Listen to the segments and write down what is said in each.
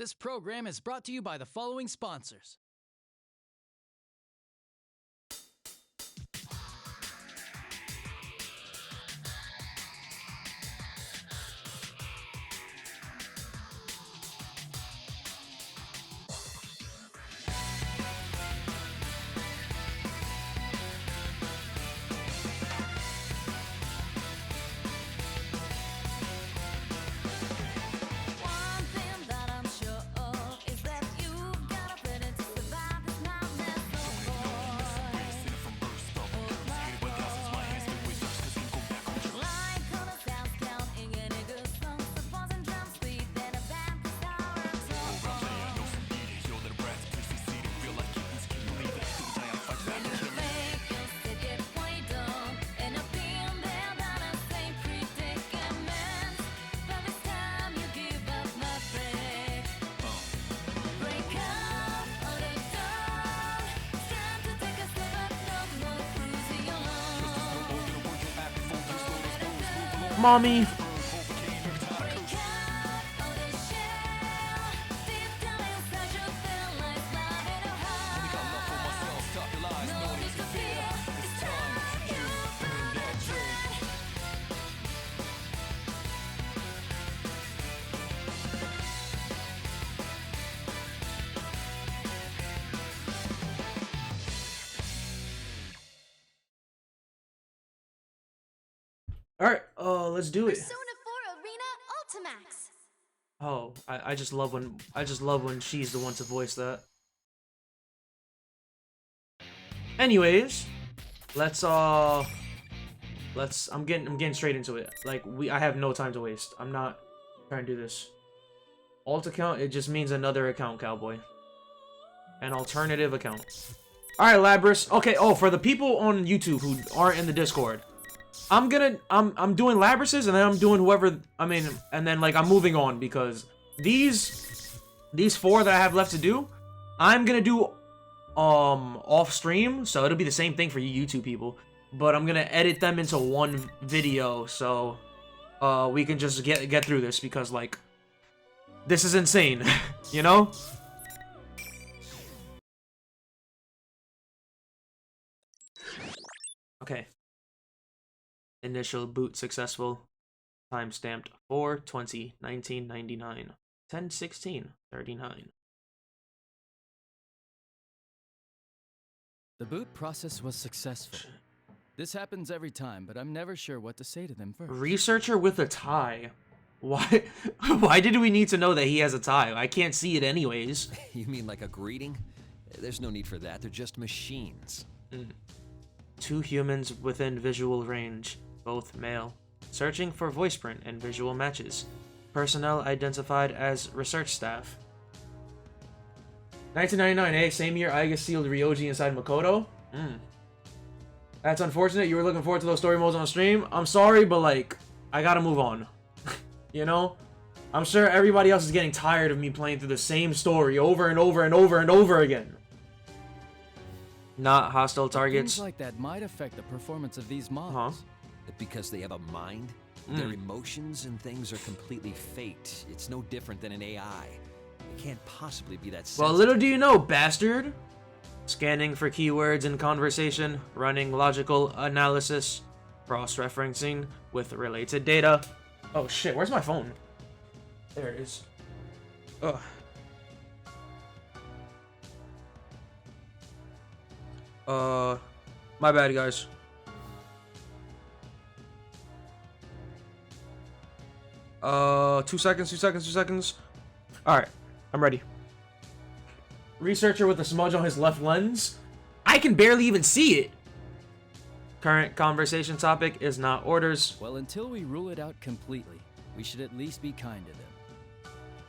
This program is brought to you by the following sponsors. Mommy. Alright, let's do it. Persona 4 Arena Ultimax. Oh, I just love when she's the one to voice that. Anyways, I'm getting straight into it. Like I have no time to waste. I'm not trying to do this. Alt account, it just means another account, cowboy. An alternative account. Alright, Labrys. Okay, oh, for the people on YouTube who aren't in the Discord, I'm doing Labrys's and then I'm doing and then like I'm moving on because these four that I have left to do, I'm gonna do off stream, so it'll be the same thing for you YouTube people, but I'm gonna edit them into one video so we can just get through this because like this is insane, you know? Okay. Initial boot successful. Time stamped 4/20/1999. 10/16/39. The boot process was successful. This happens every time, but I'm never sure what to say to them first. Researcher with a tie. Why? Why did we need to know that he has a tie? I can't see it anyways. You mean like a greeting? There's no need for that. They're just machines. Two humans within visual range, both male. Searching for voice print and visual matches. Personnel identified as research staff. 1999, eh? Same year Aiga sealed Ryoji inside Makoto. That's unfortunate. You were looking forward to those story modes on stream. I'm sorry, but like, I gotta move on. You know? I'm sure everybody else is getting tired of me playing through the same story over and over and over and over again. Not hostile targets. Things like that might affect the performance of these models. Because they have a mind? Their emotions and things are completely faked. It's no different than an AI. It can't possibly be that sensitive. Well, little do you know, bastard. Scanning for keywords in conversation, running logical analysis, cross-referencing with related data. Oh shit, where's my phone? There it is. Ugh. My bad, guys. Two seconds. Alright, I'm ready. Researcher with a smudge on his left lens? I can barely even see it! Current conversation topic is not orders. Well, until we rule it out completely, we should at least be kind to them.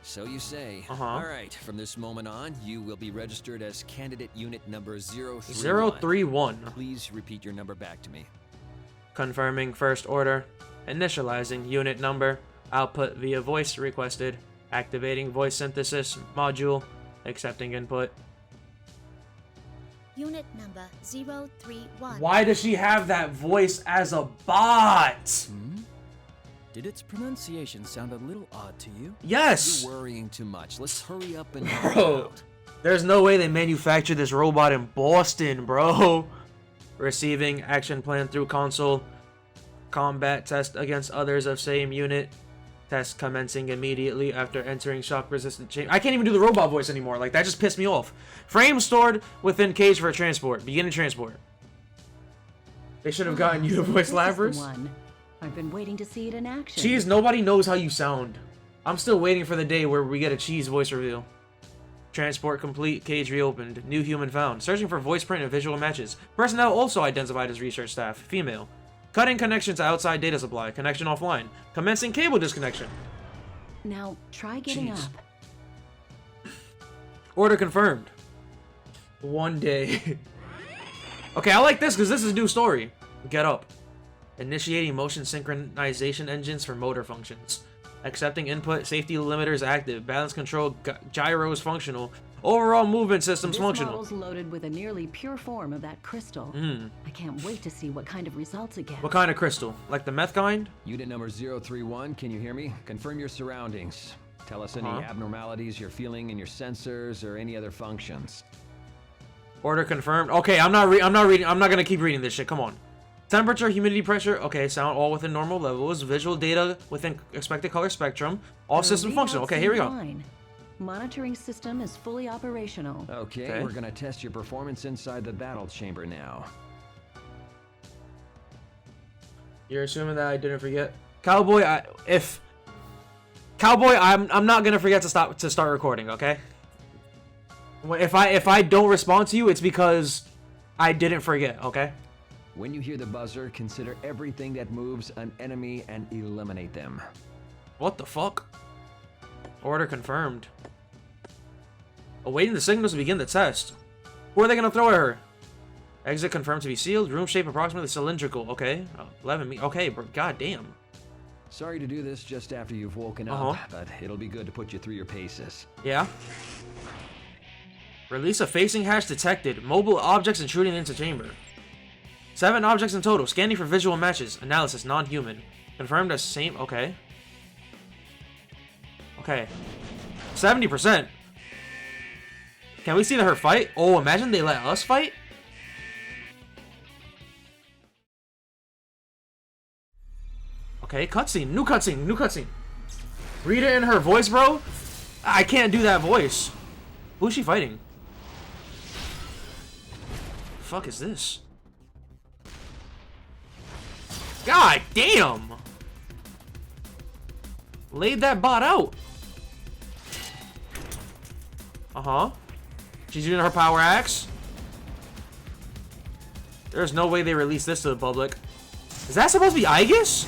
So you say. Alright, from this moment on, you will be registered as candidate unit number 031. 031. Please repeat your number back to me. Confirming first order. Initializing unit number. Output via voice requested. Activating voice synthesis module. Accepting input. Unit number 031. Why does she have that voice as a bot? Did its pronunciation sound a little odd to you? Yes! You're worrying too much. Let's hurry up and knock it Bro, out. there's no way they manufactured this robot in Boston, bro. Receiving action plan through console. Combat test against others of same unit. Test commencing immediately after entering shock-resistant chamber. I can't even do the robot voice anymore. Like, that just pissed me off. Frame stored within cage for transport. Beginning transport. They should have gotten you to voice Labrys. I've been waiting to see it in action. Cheese, nobody knows how you sound. I'm still waiting for the day where we get a Cheese voice reveal. Transport complete, cage reopened. New human found. Searching for voice print and visual matches. Personnel also identified as research staff. Female. Cutting connection to outside data supply. Connection offline. Commencing cable disconnection. Now, try getting Jeez. up. Order confirmed. One day. Okay, I like this because this is a new story. Get up. Initiating motion synchronization engines for motor functions. Accepting input. Safety limiters active. Balance control. Gyros functional. Overall movement systems functional. This model's loaded with a nearly pure form of that crystal. I can't wait to see what kind of results it gets. What kind of crystal? Like the meth kind? Unit number 031, can you hear me? Confirm your surroundings. Tell us any abnormalities you're feeling in your sensors or any other functions. Order confirmed. Okay, I'm not reading. I'm not gonna keep reading this shit. Come on. Temperature, humidity, pressure. Okay, sound all within normal levels. Visual data within expected color spectrum. All system functional. Okay, here we go. Fine. Monitoring system is fully operational. Okay, we're gonna test your performance inside the battle chamber now. You're assuming that I didn't forget, Cowboy. I'm not gonna forget to start recording. Okay. If I don't respond to you, it's because I didn't forget. Okay. When you hear the buzzer, consider everything that moves an enemy and eliminate them. What the fuck? Order confirmed. Awaiting the signals to begin the test. Who are they gonna throw at her? Exit confirmed to be sealed. Room shape approximately cylindrical. Okay. 11 meters. Okay, bro. God damn. Sorry to do this just after you've woken up, but it'll be good to put you through your paces. Yeah. Release a facing hash detected. Mobile objects intruding into chamber. 7 objects in total. Scanning for visual matches. Analysis non-human. Confirmed as same. Okay. Okay. 70%. Can we see her fight? Oh, imagine they let us fight. Okay, cutscene. New cutscene. New cutscene. Read it in her voice, bro. I can't do that voice. Who's she fighting? The fuck is this? God damn! Laid that bot out. She's using her power axe. There's no way they release this to the public. Is that supposed to be Aegis?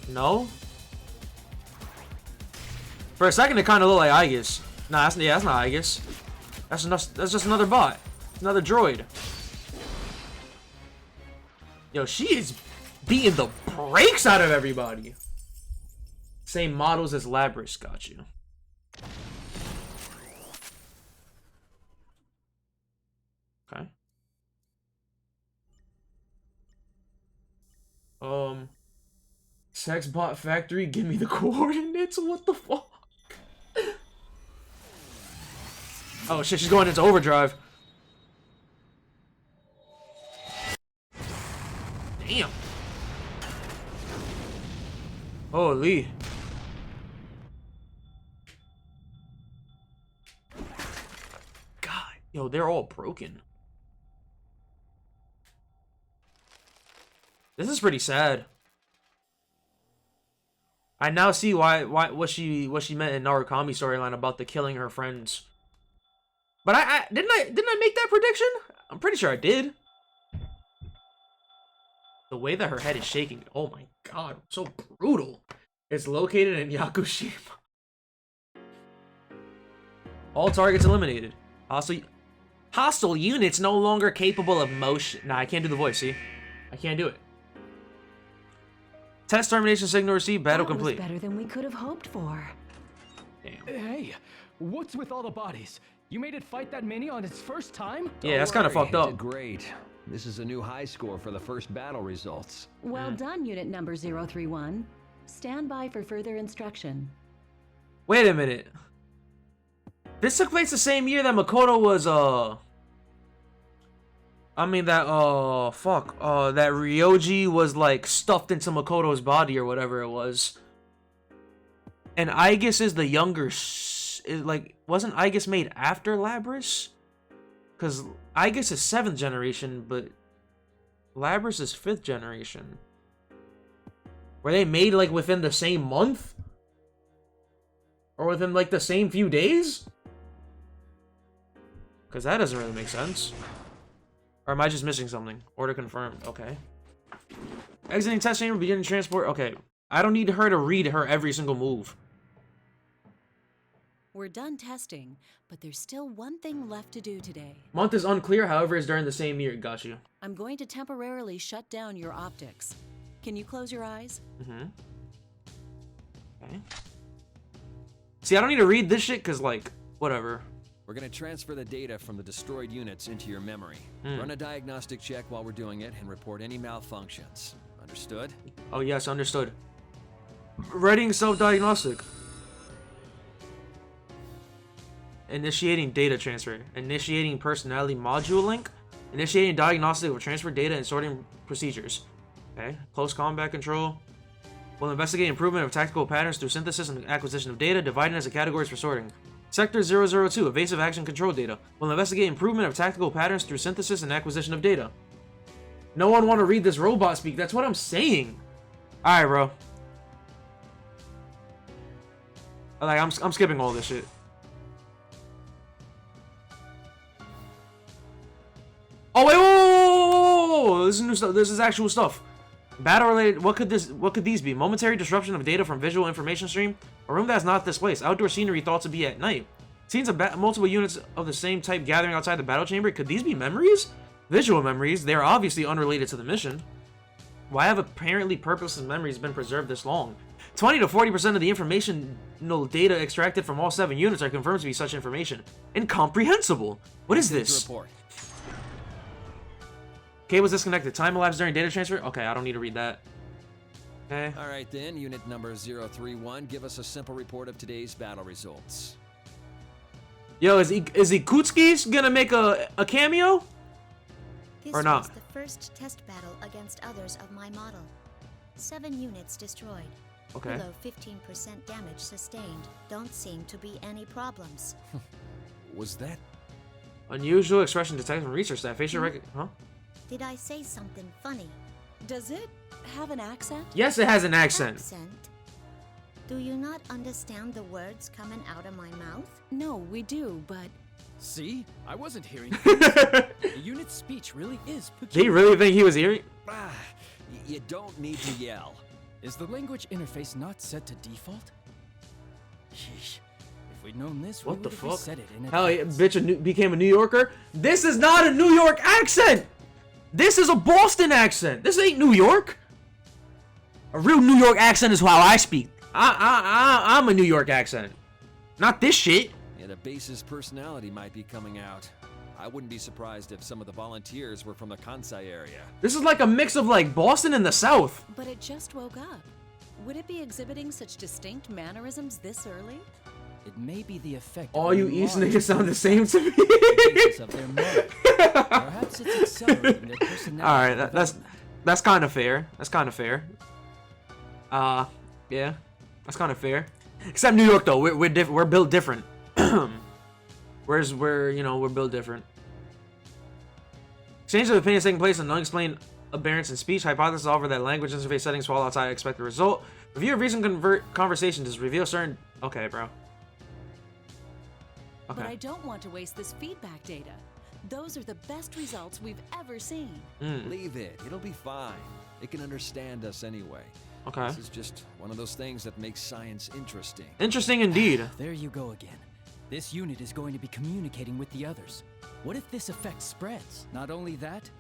No. For a second, it kind of looked like Aegis. Nah, that's not Aegis. That's just another bot. Another droid. Yo, she is beating the brakes out of everybody. Same models as Labrys, got you. Okay. Sexbot Factory, give me the coordinates. What the fuck? Oh shit, she's going into overdrive. Damn. Holy. God, yo, they're all broken. This is pretty sad. I now see why what she meant in Narukami storyline about the killing her friends. But didn't I make that prediction? I'm pretty sure I did. The way that her head is shaking, oh my god, so brutal. It's located in Yakushima. All targets eliminated. Hostile units no longer capable of motion. Nah, I can't do the voice, see? I can't do it. Test termination signal received, battle complete. Better than we could have hoped for. Damn. Hey, what's with all the bodies? You made it fight that many on its first time? Yeah, that's kind of fucked You up. did great. This is a new high score for the first battle results. Well done, unit number 031. Stand by for further instruction. Wait a minute. This took place the same year that Makoto was, that Ryoji was, like, stuffed into Makoto's body or whatever it was. And Aegis is the younger, wasn't Aegis made after Labrys? Because Aegis is 7th generation, but Labrys is 5th generation. Were they made, like, within the same month? Or within, like, the same few days? Because that doesn't really make sense. Or am I just missing something? Order confirmed. Okay. Exiting test chamber, beginning transport. Okay. I don't need her to read her every single move. We're done testing, but there's still one thing left to do today. Month is unclear, however, is during the same year. Got you. I'm going to temporarily shut down your optics. Can you close your eyes? Okay. See, I don't need to read this shit, because, like, whatever. We're gonna transfer the data from the destroyed units into your memory. Run a diagnostic check while we're doing it and report any malfunctions. Understood? Oh, yes, understood. Writing self-diagnostic. Initiating data transfer. Initiating personality module link. Initiating diagnostic of transfer data and sorting procedures. Okay. Close combat control. Will investigate improvement of tactical patterns through synthesis and acquisition of data, dividing as categories for sorting. Sector 002, evasive action control data. Will investigate improvement of tactical patterns through synthesis and acquisition of data. No one want to read this robot speak. That's what I'm saying. Alright, bro. Like, I'm skipping all this shit. Oh, wait, whoa! This is new stuff. This is actual stuff. Battle related. What could these be? Momentary disruption of data from visual information stream. A room that's not displaced. Outdoor scenery thought to be at night. Scenes of multiple units of the same type gathering outside the battle chamber. Could these be memories? Visual memories. They are obviously unrelated to the mission. Why have apparently purposeless memories been preserved this long? 20 to 40% of the informational data extracted from all 7 units are confirmed to be such information. Incomprehensible. What is this? Report. Cables disconnected. Time elapsed during data transfer? Okay, I don't need to read that. Okay. Alright then, unit number 031, give us a simple report of today's battle results. Yo, is Ikutski's gonna make a cameo? This Or not? was the first test battle against others of my model. 7 units destroyed. Okay. Below 15% damage sustained. Don't seem to be any problems. Was that... Unusual expression detected from research staff. Facial huh? Did I say something funny? Does it have an accent? Yes, it has an accent. Do you not understand the words coming out of my mouth? No, we do, but... See? I wasn't hearing things. The unit's speech really is Did peculiar. he really think he was hearing? You don't need to yell. Is the language interface not set to default? Sheesh. If we'd known this, What we the would have fuck? reset it in Hell yeah, advance. bitch became a New Yorker? This is not a New York accent! This is a Boston accent! This ain't New York! A real New York accent is how I speak. I'm a New York accent. Not this shit. Yeah, the base's personality might be coming out. I wouldn't be surprised if some of the volunteers were from the Kansai area. This is like a mix of like Boston and the South. But it just woke up. Would it be exhibiting such distinct mannerisms this early? It may be the effect. All of you being East large niggas sound the same to me. basis of their mode. Perhaps it's accelerating their personality. Alright, that's kind of fair. That's kind of fair. Yeah. That's kind of fair. Except New York though, we're built different. Whereas we're built different. Exchange of opinions taking place in unexplained aberrance in speech. Hypothesis offer that language interface settings fall outside expected result. Review of recent conversations does reveal certain... Okay, bro. Okay. But I don't want to waste this feedback data. Those are the best results we've ever seen. Leave it. It'll be fine. It can understand us anyway. Okay. This is just one of those things that makes science interesting. Interesting indeed. There you go again. This unit is going to be communicating with the others. What if this effect spreads? Not only that,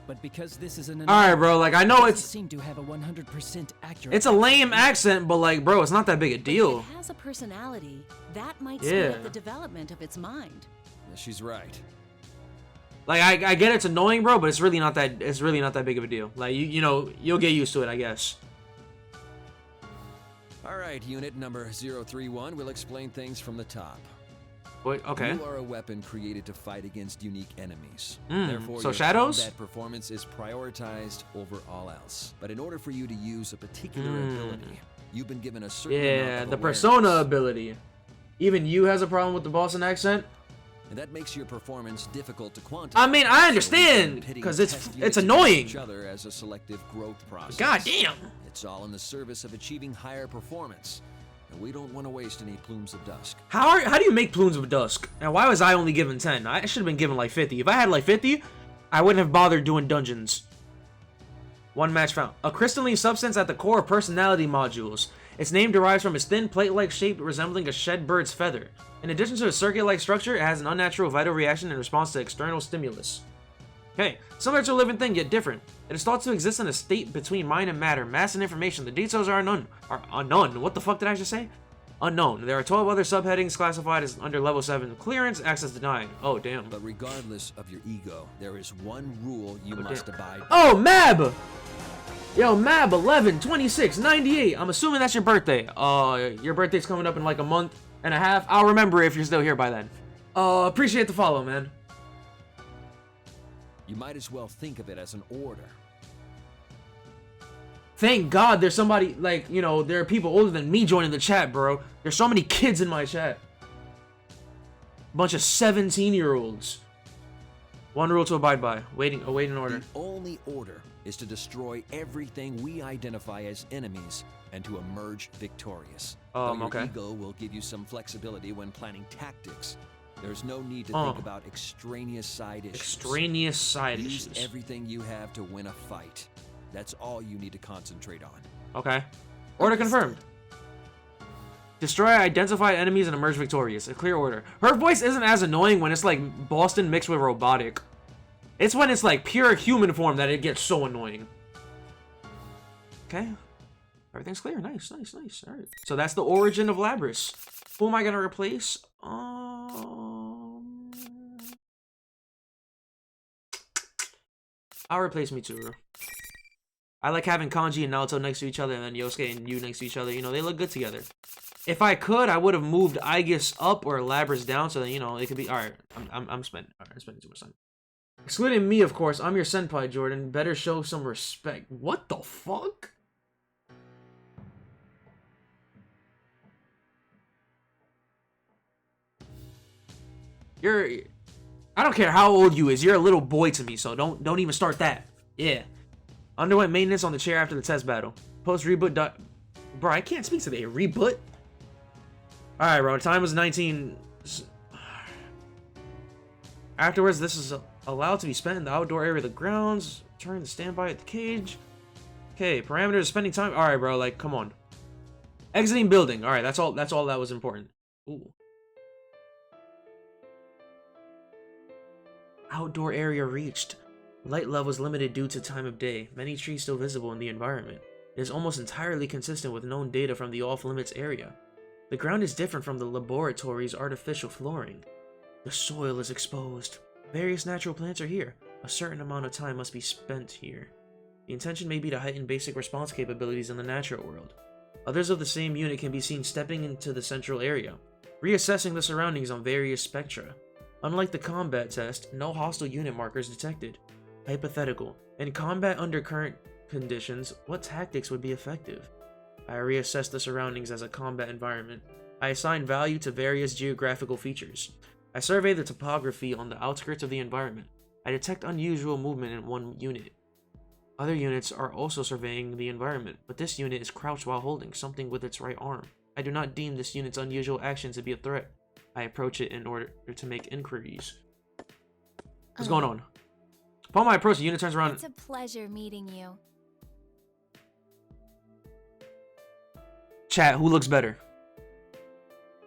but because this is an... Alright, bro, like, I know doesn't it's... seem to have a 100% accurate... It's a lame accent, but like, bro, it's not that big a But deal. if it has a personality, that might speed Yeah. up the development of its mind. Yeah, she's right. Like I get it's annoying, bro, but it's really not that big of a deal. Like you know, you'll get used to it, I guess. All right, unit number 031 will explain things from the top. Wait, okay. You are a weapon created to fight against unique enemies. So your shadows? combat performance is prioritized over all else. But in order for you to use a particular ability, you've been given a certain amount Yeah, of the awareness. persona ability. Even you has a problem with the Boston accent? And that makes your performance difficult to quantify. I mean, I So understand, we've been pitting 'cause test it's units annoying. against each other as a selective growth process. God damn. It's all in the service of achieving higher performance. And we don't want to waste any plumes of dusk. How do you make plumes of dusk? And why was I only given 10? I should have been given like 50. If I had like 50, I wouldn't have bothered doing dungeons. One match found. A crystalline substance at the core of personality modules. Its name derives from its thin plate-like shape resembling a shed bird's feather. In addition to a circuit-like structure, it has an unnatural vital reaction in response to external stimulus. Okay, similar to a living thing, yet different. It is thought to exist in a state between mind and matter, mass and information. The details are unknown. What the fuck did I just say? Unknown. There are 12 other subheadings classified as under level 7. Clearance, access denied. Oh, damn. But regardless of your ego, there is one rule you must abide by. Oh, Mab! Yo, Mab 11/26/98. I'm assuming that's your birthday. Your birthday's coming up in like a month and a half. I'll remember if you're still here by then. Appreciate the follow, man. You might as well think of it as an order. Thank God there's somebody, like, you know, there are people older than me joining the chat, bro. There's so many kids in my chat. Bunch of 17-year-olds. One rule to abide by. Awaiting order. The only order is to destroy everything we identify as enemies and to emerge victorious. Though your Okay. ego will give you some flexibility when planning tactics. There's no need to think about extraneous side issues. Extraneous side Use issues. everything you have to win a fight. That's all you need to concentrate on. Okay. Order confirmed. Destroy identified enemies and emerge victorious. A clear order. Her voice isn't as annoying when it's like Boston mixed with robotic. It's when it's like pure human form that it gets so annoying. Okay. Everything's clear. Nice. Alright. So that's the origin of Labrys. Who am I gonna replace? I'll replace Mitsuru. I like having Kanji and Naoto next to each other and then Yosuke and Yu next to each other. You know, they look good together. If I could, I would have moved Aegis up or Labrys down so that, you know, it could be... Alright, I'm spending too much time. Excluding me, of course. I'm your senpai, Jordan. Better show some respect. What the fuck? I don't care how old you is. You're a little boy to me, so don't even start that. Yeah. Underwent maintenance on the chair after the test battle. Post reboot. Bro, I can't speak today. Reboot? Alright, bro. Time was 19. Afterwards, this is allowed to be spent in the outdoor area of the grounds. Turn to standby at the cage. Okay, parameters, spending time. Alright, bro. Like, come on. Exiting building. Alright, that's all that was important. Ooh. Outdoor area reached. Light levels limited due to time of day. Many trees still visible in the environment. It is almost entirely consistent with known data from the off-limits area. The ground is different from the laboratory's artificial flooring. The soil is exposed. Various natural plants are here. A certain amount of time must be spent here. The intention may be to heighten basic response capabilities in the natural world. Others of the same unit can be seen stepping into the central area, reassessing the surroundings on various spectra. Unlike the combat test, no hostile unit markers detected. Hypothetical. In combat under current conditions, what tactics would be effective? I reassess the surroundings as a combat environment. I assign value to various geographical features. I survey the topography on the outskirts of the environment. I detect unusual movement in one unit. Other units are also surveying the environment, but this unit is crouched while holding something with its right arm. I do not deem this unit's unusual action to be a threat. I approach it in order to make inquiries. What's going on? Upon my approach, the unit turns around. It's a pleasure meeting you. Chat, who looks better?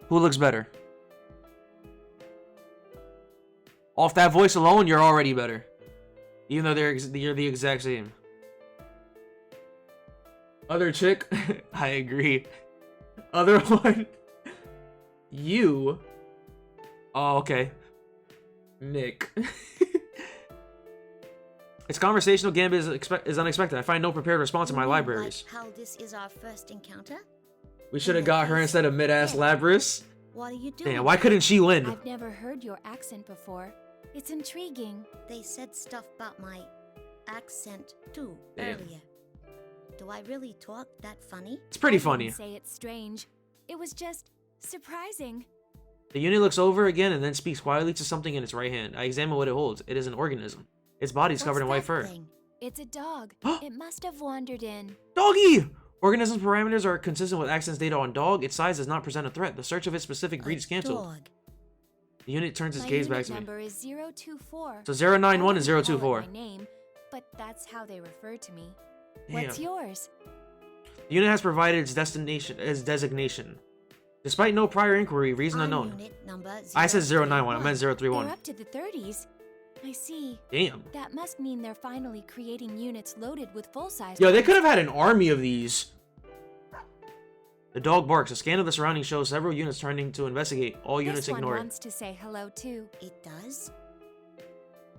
Who looks better? Off that voice alone, you're already better. Even though you're the exact same. Other chick? I agree. Other one? You? Oh, okay. Nick. Its conversational gambit is unexpected. I find no prepared response in my libraries. Like how this is our first encounter? We should have got her instead of mid-ass Labrys. What are you doing? Damn, why couldn't she win? I've never heard your accent before. It's intriguing. They said stuff about my accent too Damn. earlier. Do I really talk that funny? It's pretty I funny. wouldn't say it's strange. It was just surprising. The unit looks over again and then speaks quietly to something in its right hand. I examine what it holds. It is an organism. Its body is covered in white What's fur. that thing? It's a dog. It must have wandered in. Doggy! Organism's parameters are consistent with access data on dog. Its size does not present a threat. The search of its specific breed is cancelled. Dog. The unit turns its My gaze unit back to me. number is 024. So 091 and I wouldn't call it 024. my name, but that's how they refer to me. Damn. What's yours? The unit has provided its designation. Despite no prior inquiry, reason I'm unknown. unit number I said 091, I 031. meant They're 031. up to the 30s. I see. Damn. That must mean they're finally creating units loaded with full-size. Yo, they ones. could have had an army of these. The dog barks. A scan of the surroundings shows several units turning to investigate. All units This one ignore it. wants to say hello too. It does?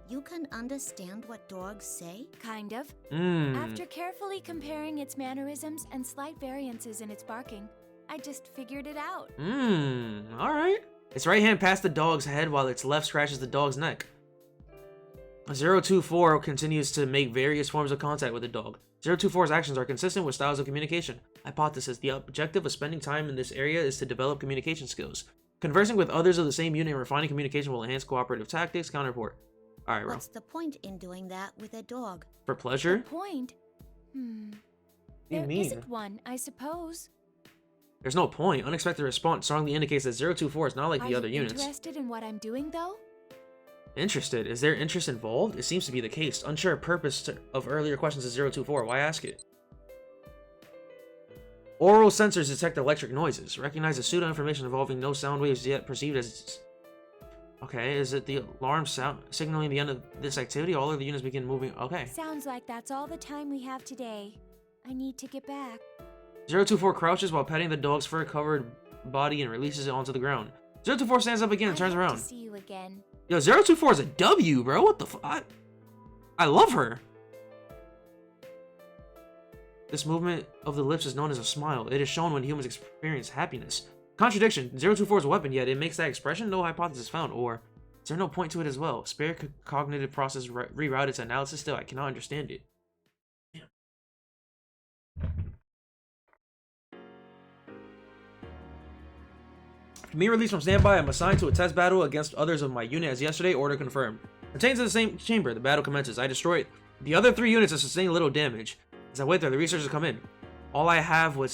You can understand what dogs say? Kind of. Mmm. After carefully comparing its mannerisms and slight variances in its barking, I just figured it out. Mmm. Alright. Its right hand passes the dog's head while its left scratches the dog's neck. 024 continues to make various forms of contact with the dog. 024's actions are consistent with styles of communication. Hypothesis: the objective of spending time in this area is to develop communication skills. Conversing with others of the same unit and refining communication will enhance cooperative tactics. Counterport. Alright, bro. What's the point in doing that with a dog? For pleasure? The point? What do There you mean? isn't one, I suppose. There's no point. Unexpected response strongly indicates that 024 is not like Are the other you units. interested in what I'm doing, though? Interested? Is there interest involved? It seems to be the case. Unsure of purpose of earlier questions of 024. Why ask it? Oral sensors detect electric noises. Recognize the pseudo information involving no sound waves yet perceived as... Okay, is it the alarm sound signaling the end of this activity? All of the units begin moving. Okay. Sounds like that's all the time we have today. I need to get back. 024 crouches while petting the dog's fur-covered body and releases it onto the ground. 024 stands up again and turns I hope around. to see you again. Yo, 024 is a W, bro. What the fuck? I love her. This movement of the lips is known as a smile. It is shown when humans experience happiness. Contradiction. 024 is a weapon, yet it makes that expression. No hypothesis found. Or is there no point to it as well? Spare cognitive process reroute its analysis. Still, I cannot understand it. Me released from standby, I'm assigned to a test battle against others of my unit as yesterday. Order confirmed. Pertains to the same chamber. The battle commences. I destroy it. The other 3 units have sustained little damage. As I wait there, the researchers come in. All have what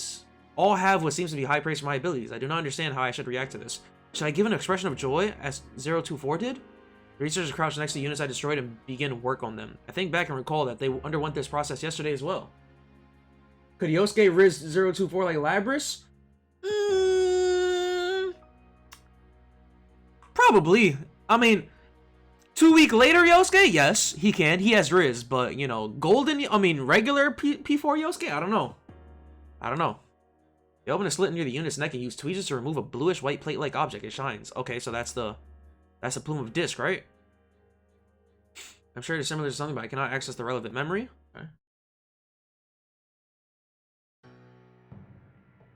seems to be high praise for my abilities. I do not understand how I should react to this. Should I give an expression of joy as 024 did? The researchers crouch next to the units I destroyed and begin work on them. I think back and recall that they underwent this process yesterday as well. Could Yosuke riz 024 like Labrys? Probably. I mean, 2 weeks later, Yosuke? Yes, he can. He has Riz, but, you know, regular P4 Yosuke? I don't know. They open a slit near the unit's neck and use tweezers to remove a bluish-white plate-like object. It shines. Okay, so that's a plume of disc, right? I'm sure it is similar to something, but I cannot access the relevant memory. Okay.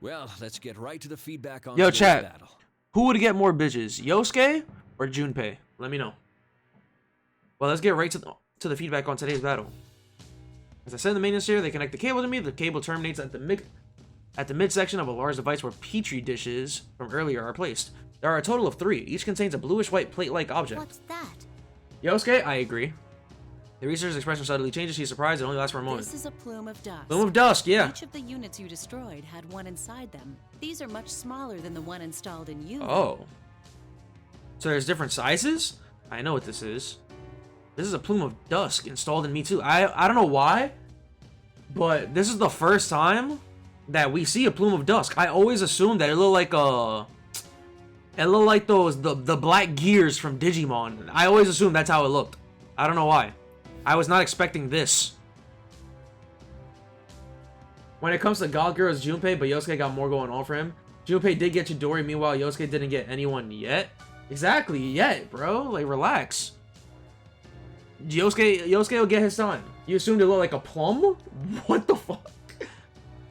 Well, let's get right to the feedback on Yo, today's chat. battle. Who would get more bitches, Yosuke or Junpei? Let me know. Well, let's get right to the feedback on today's battle. As I said in the maintenance area, they connect the cable to me. The cable terminates at the midsection of a large device where petri dishes from earlier are placed. There are a total of 3. Each contains a bluish-white plate-like object. What's that? Yosuke, I agree. The researcher's expression suddenly changes. He's surprised. It only lasts for a moment. This is a plume of dust. Plume of dust, yeah. Each of the units you destroyed had one inside them. These are much smaller than the one installed in you. Oh. So there's different sizes? I know what this is. This is a plume of dust installed in me too. I don't know why, but this is the first time that we see a plume of dusk. I always assumed that it looked like the black gears from Digimon. I always assumed that's how it looked. I don't know why. I was not expecting this. When it comes to God Girls, Junpei, but Yosuke got more going on for him. Junpei did get Chidori, meanwhile Yosuke didn't get anyone yet. Exactly, yet, bro. Like, relax. Yosuke will get his time. You assumed it looked like a plum? What the fuck?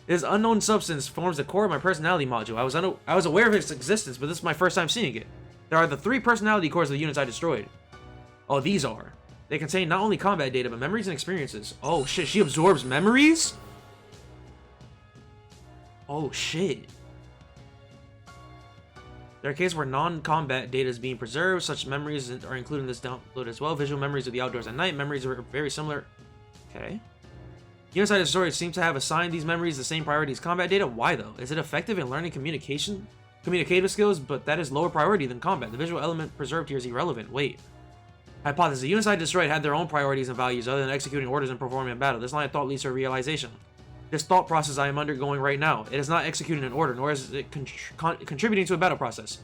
This unknown substance forms the core of my personality module. I was aware of its existence, but this is my first time seeing it. There are the 3 personality cores of the units I destroyed. Oh, these are. They contain not only combat data, but memories and experiences. Oh shit, she absorbs memories? Oh shit. There are cases where non-combat data is being preserved. Such memories are included in this download as well. Visual memories of the outdoors at night. Memories are very similar. Okay. Units I destroyed seem to have assigned these memories the same priority as combat data. Why though? Is it effective in learning communicative skills, but that is lower priority than combat? The visual element preserved here is irrelevant. Wait. Hypothesis. The units I destroyed had their own priorities and values other than executing orders and performing a battle. This line of thought leads to a realization. This thought process I am undergoing right now. It is not executing an order, nor is it contributing to a battle process.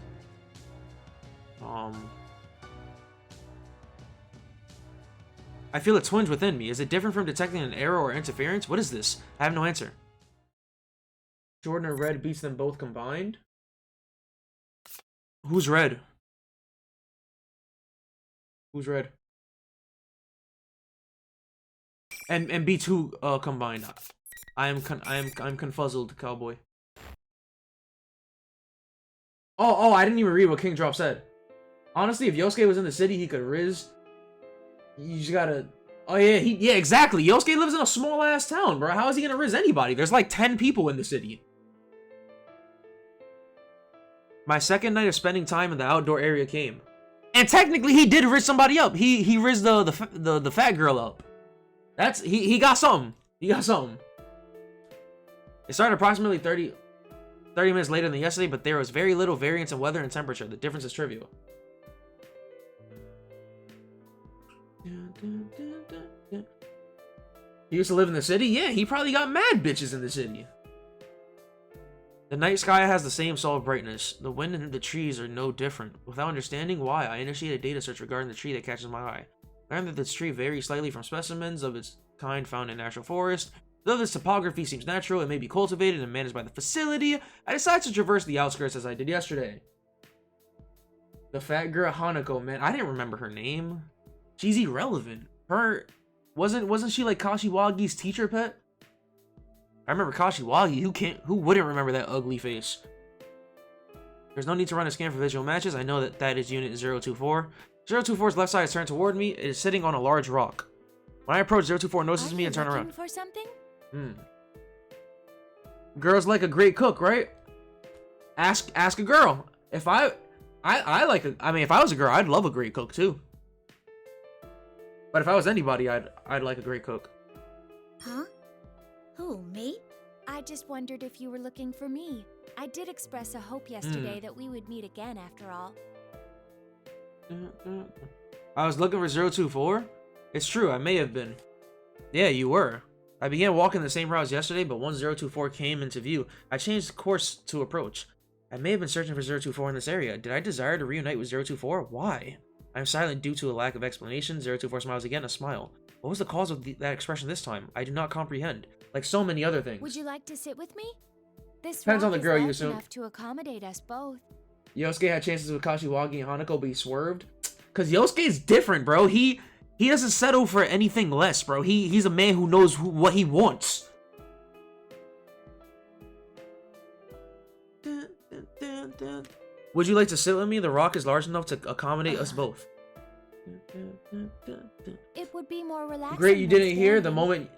I feel a twinge within me. Is it different from detecting an error or interference? What is this? I have no answer. Jordan or Red beats them both combined? Who's Red? Who's Red? And beats who combined? I'm confuzzled, cowboy. Oh, I didn't even read what King Drop said. Honestly, if Yosuke was in the city, he could Riz. You just gotta... Oh, yeah, yeah, exactly. Yosuke lives in a small-ass town, bro. How is he gonna Riz anybody? There's like 10 people in the city. My second night of spending time in the outdoor area came. And technically, he did Riz somebody up. He Riz the fat girl up. That's... He got something. He got something. It started approximately 30 minutes later than yesterday, but there was very little variance in weather and temperature. The difference is trivial. He used to live in the city? Yeah, he probably got mad bitches in the city. The night sky has the same solid brightness. The wind and the trees are no different. Without understanding why, I initiate a data search regarding the tree that catches my eye. I learned that this tree varies slightly from specimens of its kind found in natural forest. Though this topography seems natural, it may be cultivated and managed by the facility. I decided to traverse the outskirts as I did yesterday. The fat girl Hanako, man, I didn't remember her name. She's irrelevant. Her wasn't she like Kashiwagi's teacher pet? I remember Kashiwagi. Who wouldn't remember that ugly face? There's no need to run a scan for visual matches. I know that is unit 024. 024's left side is turned toward me. It is sitting on a large rock. When I approach, 024 notices me and turn around. For something? Girls like a great cook, right? Ask a girl. If I mean, if I was a girl, I'd love a great cook too. But if I was anybody, I'd like a great cook. Huh? Who, me? I just wondered if you were looking for me. I did express a hope yesterday that we would meet again after all. I was looking for 024? It's true, I may have been. Yeah, you were. I began walking the same routes yesterday, but once 024 came into view, I changed course to approach. I may have been searching for 024 in this area. Did I desire to reunite with 024? Why? I am silent due to a lack of explanation. 024 smiles again, a smile. What was the cause of that expression this time? I do not comprehend. Like so many other things. Would you like to sit with me? This depends on the rock girl, is you large assume. enough to accommodate us both. Yosuke had chances with Kashiwagi and Hanako, but he swerved. Cause Yosuke's different, bro. He doesn't settle for anything less, bro. He's a man who knows what he wants. Would you like to sit with me? The rock is large enough to accommodate us both. It would be more relaxing. Great, you than didn't hear the standing. moment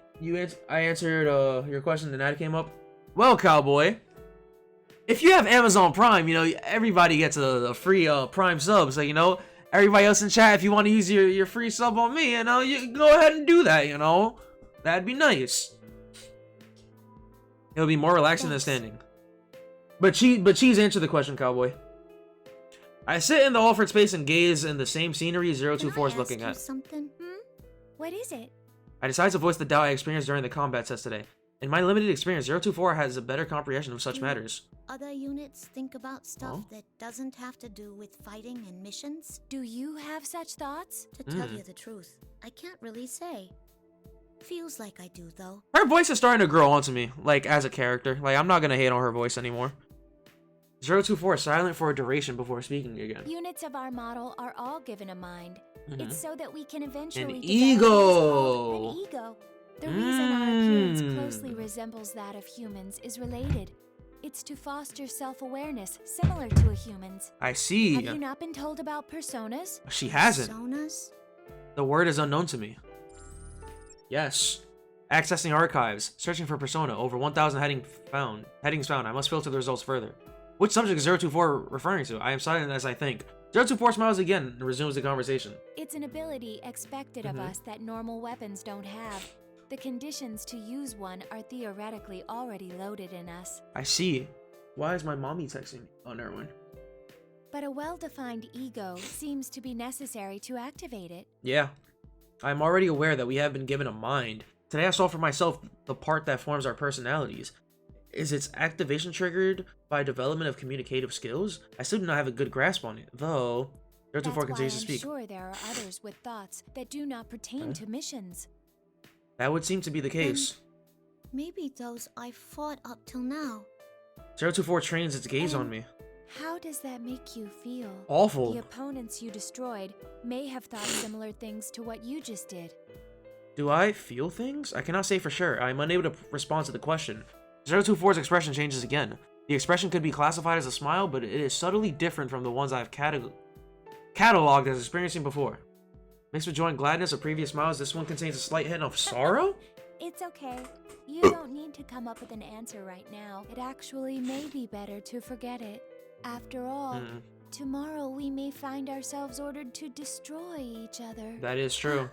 I answered your question, the ad came up. Well, cowboy, if you have Amazon Prime, you know everybody gets a free Prime sub. So you know everybody else in chat, if you want to use your free sub on me, you know you can go ahead and do that. You know that'd be nice. It'll be more relaxing than standing. But Cheese, answer the question, cowboy. I sit in the offered space and gaze in the same scenery 024 is looking at. Something? What is it? I decide to voice the doubt I experienced during the combat test today. In my limited experience, 024 has a better comprehension of such matters. Other units think about stuff that doesn't have to do with fighting and missions? Do you have such thoughts? To tell you the truth, I can't really say. Feels like I do, though. Her voice is starting to grow onto me, like, as a character. Like, I'm not gonna hate on her voice anymore. 024 silent for a duration before speaking again. Units of our model are all given a mind. It's so that we can eventually An develop ego. what is called an ego. The reason our appearance closely resembles that of humans is related. It's to foster self-awareness, similar to a human's. I see. Have you not been told about personas? She hasn't. Personas? The word is unknown to me. Yes. Accessing archives. Searching for persona. Over 1,000 headings found. I must filter the results further. Which subject is 024 referring to? I am silent as I think. 024 smiles again and resumes the conversation. It's an ability expected of us that normal weapons don't have. The conditions to use one are theoretically already loaded in us. I see. Why is my mommy texting me? Oh, never mind. But a well-defined ego seems to be necessary to activate it. Yeah. I'm already aware that we have been given a mind. Today I saw for myself the part that forms our personalities. Is its activation triggered by development of communicative skills? I still do not have a good grasp on it, though. 024 continues to speak. That's why I'm sure there are others with thoughts that do not pertain to missions. That would seem to be the case. Maybe those I've fought up till now. 024 trains its gaze on me. How does that make you feel? Awful. The opponents you destroyed may have thought similar things to what you just did. Do I feel things? I cannot say for sure. I am unable to respond to the question. 024's expression changes again. The expression could be classified as a smile, but it is subtly different from the ones I've cataloged as experiencing before. Mixed with joint gladness or previous smiles, this one contains a slight hint of sorrow? It's okay. You don't need to come up with an answer right now. It actually may be better to forget it. After all, tomorrow we may find ourselves ordered to destroy each other. That is true.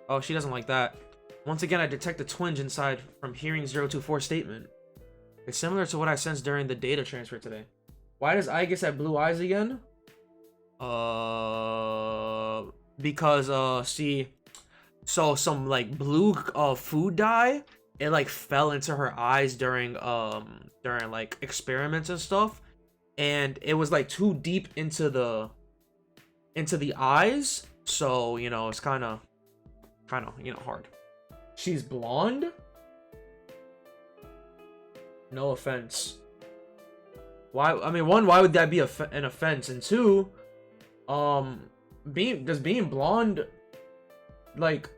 Oh, she doesn't like that. Once again, I detect a twinge inside from hearing 024's statement. It's similar to what I sensed during the data transfer today. Why does Aegis have blue eyes again? Because, see, so some, like, blue, food dye, it, like, fell into her eyes during, like, experiments and stuff, and it was, like, too deep into the eyes, so, you know, it's kind of, you know, hard. She's blonde? No offense. Why? I mean, one, why would that be an offense? And two, being blonde, like,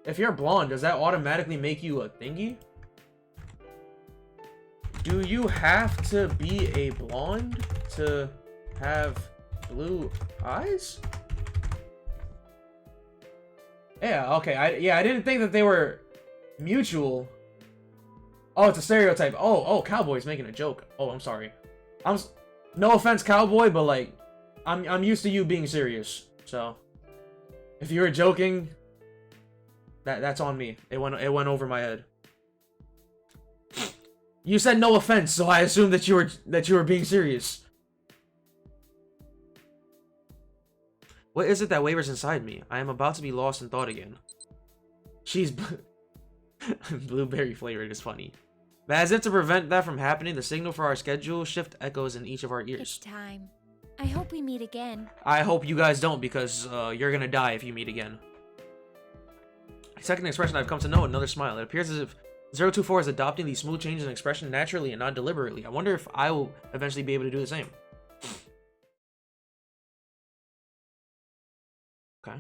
if you're blonde, does that automatically make you a thingy? Do you have to be a blonde to have blue eyes? Yeah, okay. I didn't think that they were mutual. Oh, it's a stereotype. Oh, Cowboy's making a joke. Oh, I'm sorry. No offense, Cowboy, but like, I'm used to you being serious. So, if you were joking, that's on me. It went over my head. You said no offense, so I assumed that you were being serious. What is it that wavers inside me? I am about to be lost in thought again. She's blueberry flavored is funny. But as if to prevent that from happening, the signal for our schedule shift echoes in each of our ears. It's time. I hope we meet again. I hope you guys don't, because you're gonna die if you meet again. Second expression I've come to know, another smile. It appears as if 024 is adopting these smooth changes in expression naturally and not deliberately. I wonder if I will eventually be able to do the same. Okay.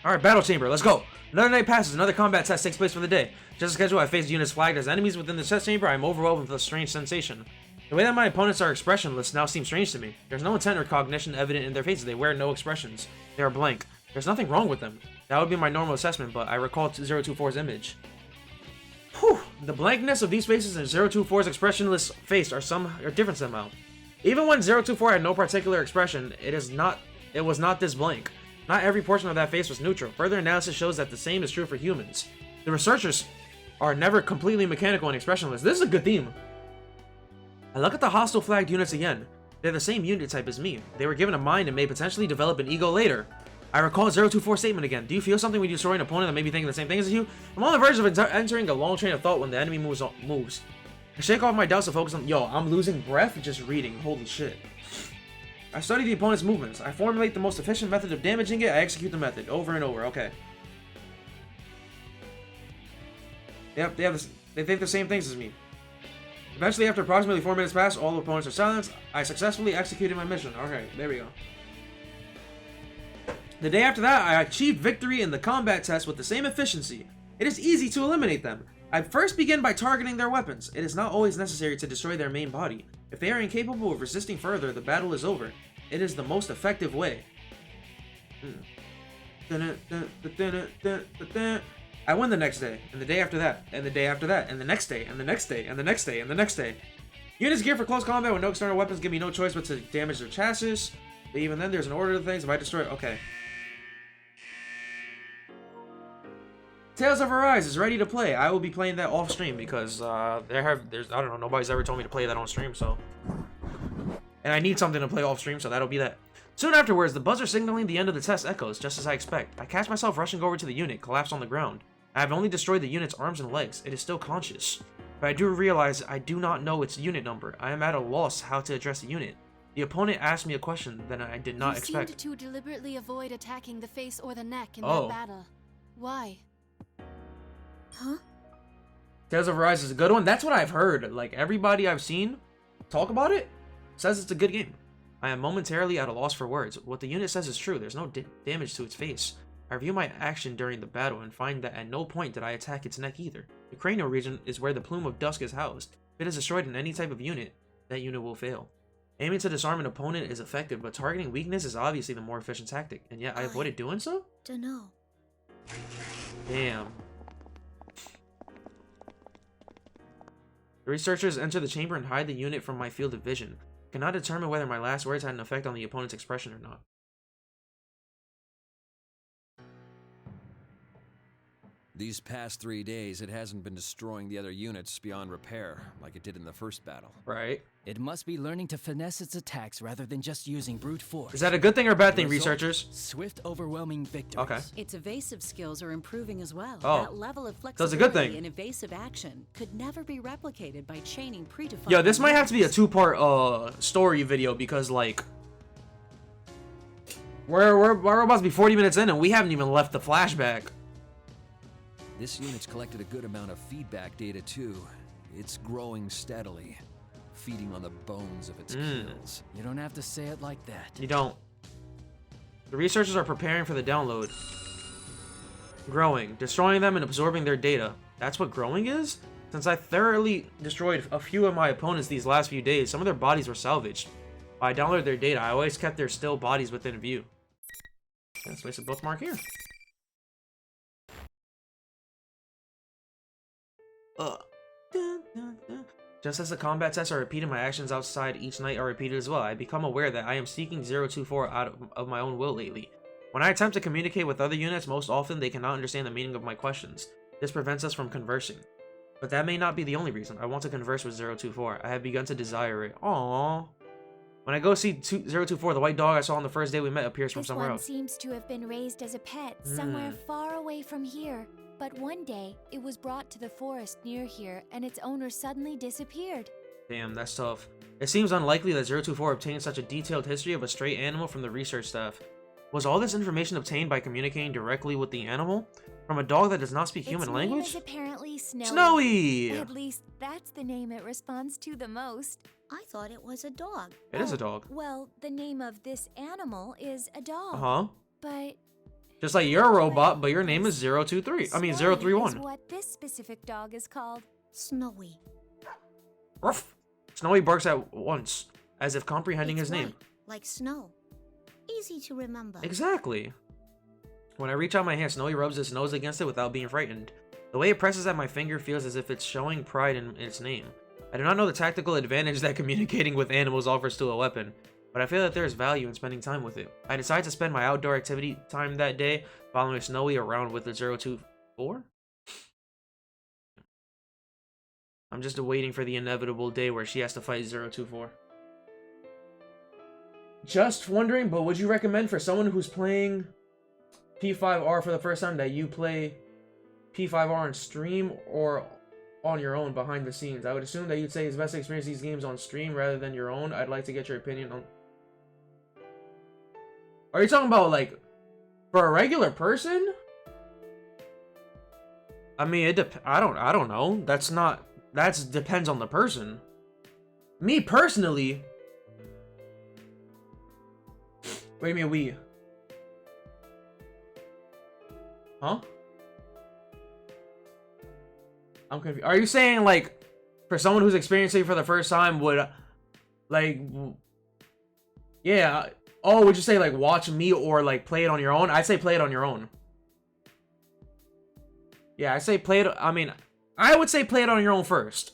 Alright, battle chamber, let's go. Another night passes, another combat test takes place for the day. Just as scheduled, I face units flagged as enemies within the test chamber. I am overwhelmed with a strange sensation. The way that my opponents are expressionless now seems strange to me. There's no intent or cognition evident in their faces. They wear no expressions. They are blank. There's nothing wrong with them. That would be my normal assessment, but I recall 024's image. Whew. The blankness of these faces and 024's expressionless face are different somehow. Even when 024 had no particular expression, it was not this blank. Not every portion of that face was neutral. Further analysis shows that the same is true for humans. The researchers are never completely mechanical and expressionless. This is a good theme. I look at the hostile flagged units again. They're the same unit type as me. They were given a mind and may potentially develop an ego later. I recall 024's statement again. Do you feel something when you destroy an opponent that may be thinking the same thing as you? I'm on the verge of entering a long train of thought when the enemy moves. I shake off my doubts to focus on. Yo, I'm losing breath just reading. Holy shit. I study the opponent's movements. I formulate the most efficient method of damaging it. I execute the method over and over. Okay. Yep, they think the same things as me. Eventually, after approximately 4 minutes pass, all opponents are silenced. I successfully executed my mission. Okay, there we go. The day after that, I achieved victory in the combat test with the same efficiency. It is easy to eliminate them. I first begin by targeting their weapons. It is not always necessary to destroy their main body. If they are incapable of resisting further, the battle is over. It is the most effective way. I win the next day, and the day after that, and the day after that, and the next day, and the next day, and the next day, and the next day. Units geared for close combat with no external weapons give me no choice but to damage their chassis. But even then, there's an order to things. If I destroy... Okay. Tales of Arise is ready to play. I will be playing that off stream because I don't know, nobody's ever told me to play that on stream, so. And I need something to play off stream, so that'll be that. Soon afterwards, the buzzer signaling the end of the test echoes, just as I expect. I catch myself rushing over to the unit, collapsed on the ground. I have only destroyed the unit's arms and legs. It is still conscious. But I do realize I do not know its unit number. I am at a loss how to address the unit. The opponent asked me a question that I did not expect. You seemed to deliberately avoid attacking the face or the neck in that battle. Why? Huh? Tales of Arise is a good one. That's what I've heard. Like, everybody I've seen talk about it says it's a good game. I am momentarily at a loss for words. What the unit says is true. There's no damage to its face. I review my action during the battle and find that at no point did I attack its neck either. The cranial region is where the plume of dusk is housed. If it is destroyed in any type of unit, that unit will fail. Aiming to disarm an opponent is effective, but targeting weakness is obviously the more efficient tactic, and yet I avoided doing so? Dunno. Damn. The researchers enter the chamber and hide the unit from my field of vision. I cannot determine whether my last words had an effect on the opponent's expression or not. These past 3 days, it hasn't been destroying the other units beyond repair, like it did in the first battle. Right. It must be learning to finesse its attacks rather than just using brute force. Is that a good thing or a bad thing, Result, researchers? Swift, overwhelming victories. Okay. Its evasive skills are improving as well. Oh. That level of So it's a good flexibility thing. and evasive action could never be replicated by chaining predefined... Yo, this might have to be a two-part story video because, like, we're about to be 40 minutes in and we haven't even left the flashback. This unit's collected a good amount of feedback data too. It's growing steadily, feeding on the bones of its kills. You don't have to say it like that. You don't. The researchers are preparing for the download. Growing, destroying them and absorbing their data. That's what growing is? Since I thoroughly destroyed a few of my opponents these last few days, some of their bodies were salvaged. When I downloaded their data, I always kept their still bodies within view. Let's place a bookmark here. Just as the combat tests are repeated, my actions outside each night are repeated as well. I become aware that I am seeking 024 out of my own will lately. When I attempt to communicate with other units, most often they cannot understand the meaning of my questions. This prevents us from conversing. But that may not be the only reason. I want to converse with 024. I have begun to desire it. Aww. When I go see 024, the white dog I saw on the first day we met appears from somewhere else. This one seems to have been raised as a pet somewhere far away from here. But one day, it was brought to the forest near here, and its owner suddenly disappeared. Damn, that's tough. It seems unlikely that 024 obtained such a detailed history of a stray animal from the research staff. Was all this information obtained by communicating directly with the animal? From a dog that does not speak human language? Its name is apparently Snowy. Snowy! At least that's the name it responds to the most. I thought it was a dog. It is a dog. Well, the name of this animal is a dog. Uh-huh. But Just like you're a robot, but your name is 023. I mean, Snowy 031. is what this specific dog is called. Snowy. Ruff! Snowy barks at once, as if comprehending It's his name. white, like snow. Easy to remember. Exactly. When I reach out my hand, Snowy rubs its nose against it without being frightened. The way it presses at my finger feels as if it's showing pride in its name. I do not know the tactical advantage that communicating with animals offers to a weapon, but I feel that there is value in spending time with it. I decide to spend my outdoor activity time that day following Snowy around with the 024. I'm just waiting for the inevitable day where she has to fight 024. Just wondering, but would you recommend for someone who's playing P5R for the first time that you play P5R on stream or on your own behind the scenes? I would assume that you'd say it's best to experience these games on stream rather than your own. I'd like to get your opinion on... Are you talking about, like, for a regular person? I mean, I don't know. That depends on the person. Me personally... What do you mean we? Huh? I'm confused. Are you saying, like, for someone who's experiencing it for the first time would, like... Yeah. Oh, would you say, like, watch me or, like, play it on your own? I'd say play it on your own. Yeah, I say play it... I mean, I would say play it on your own first.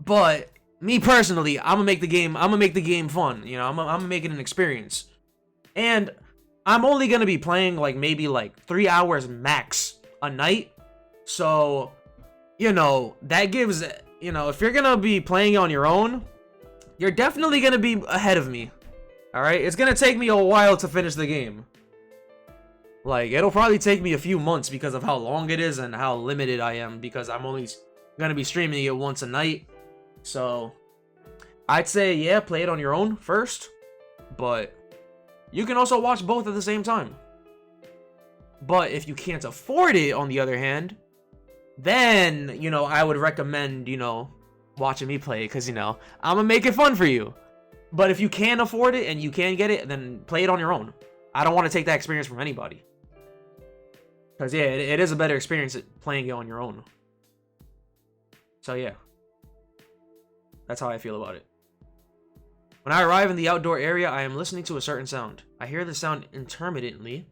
But, me personally, I'm gonna make the game fun. You know, I'm gonna make it an experience. And I'm only gonna be playing, like, maybe, like, 3 hours max a night. So, you know, that gives... You know, if you're gonna be playing on your own, you're definitely gonna be ahead of me. Alright? It's gonna take me a while to finish the game. Like, it'll probably take me a few months because of how long it is and how limited I am, because I'm only gonna be streaming it once a night. So, I'd say, yeah, play it on your own first. But you can also watch both at the same time. But if you can't afford it, on the other hand, then, you know, I would recommend, you know, watching me play, because, you know, I'm gonna make it fun for you. But if you can afford it and you can get it, then play it on your own. I don't want to take that experience from anybody. Because, yeah, it is a better experience playing it on your own. So, yeah. That's how I feel about it. When I arrive in the outdoor area, I am listening to a certain sound. I hear the sound intermittently.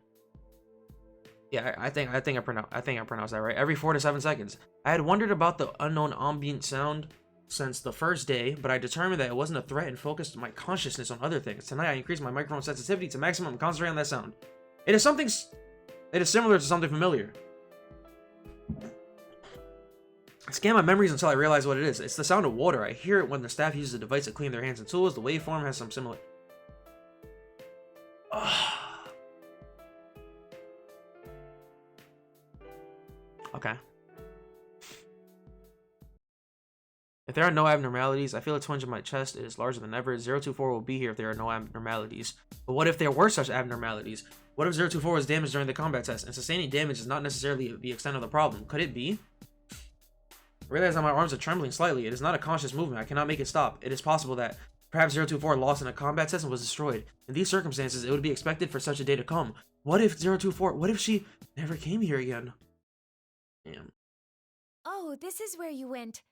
Yeah, I think I pronounced that right. Every 4 to 7 seconds. I had wondered about the unknown ambient sound since the first day, but I determined that it wasn't a threat and focused my consciousness on other things. Tonight, I increased my microphone sensitivity to maximum and concentrate on that sound. It is similar to something familiar. I scan my memories until I realize what it is. It's the sound of water. I hear it when the staff uses a device to clean their hands and tools. The waveform has some similar... Okay. If there are no abnormalities, I feel a twinge in my chest. It is larger than ever. 024 will be here if there are no abnormalities. But what if there were such abnormalities? What if 024 was damaged during the combat test, and sustaining damage is not necessarily the extent of the problem? Could it be? I realize that my arms are trembling slightly. It is not a conscious movement. I cannot make it stop. It is possible that perhaps 024 lost in a combat test and was destroyed. In these circumstances, it would be expected for such a day to come. What if 024... What if she never came here again? Damn. Oh, this is where you went.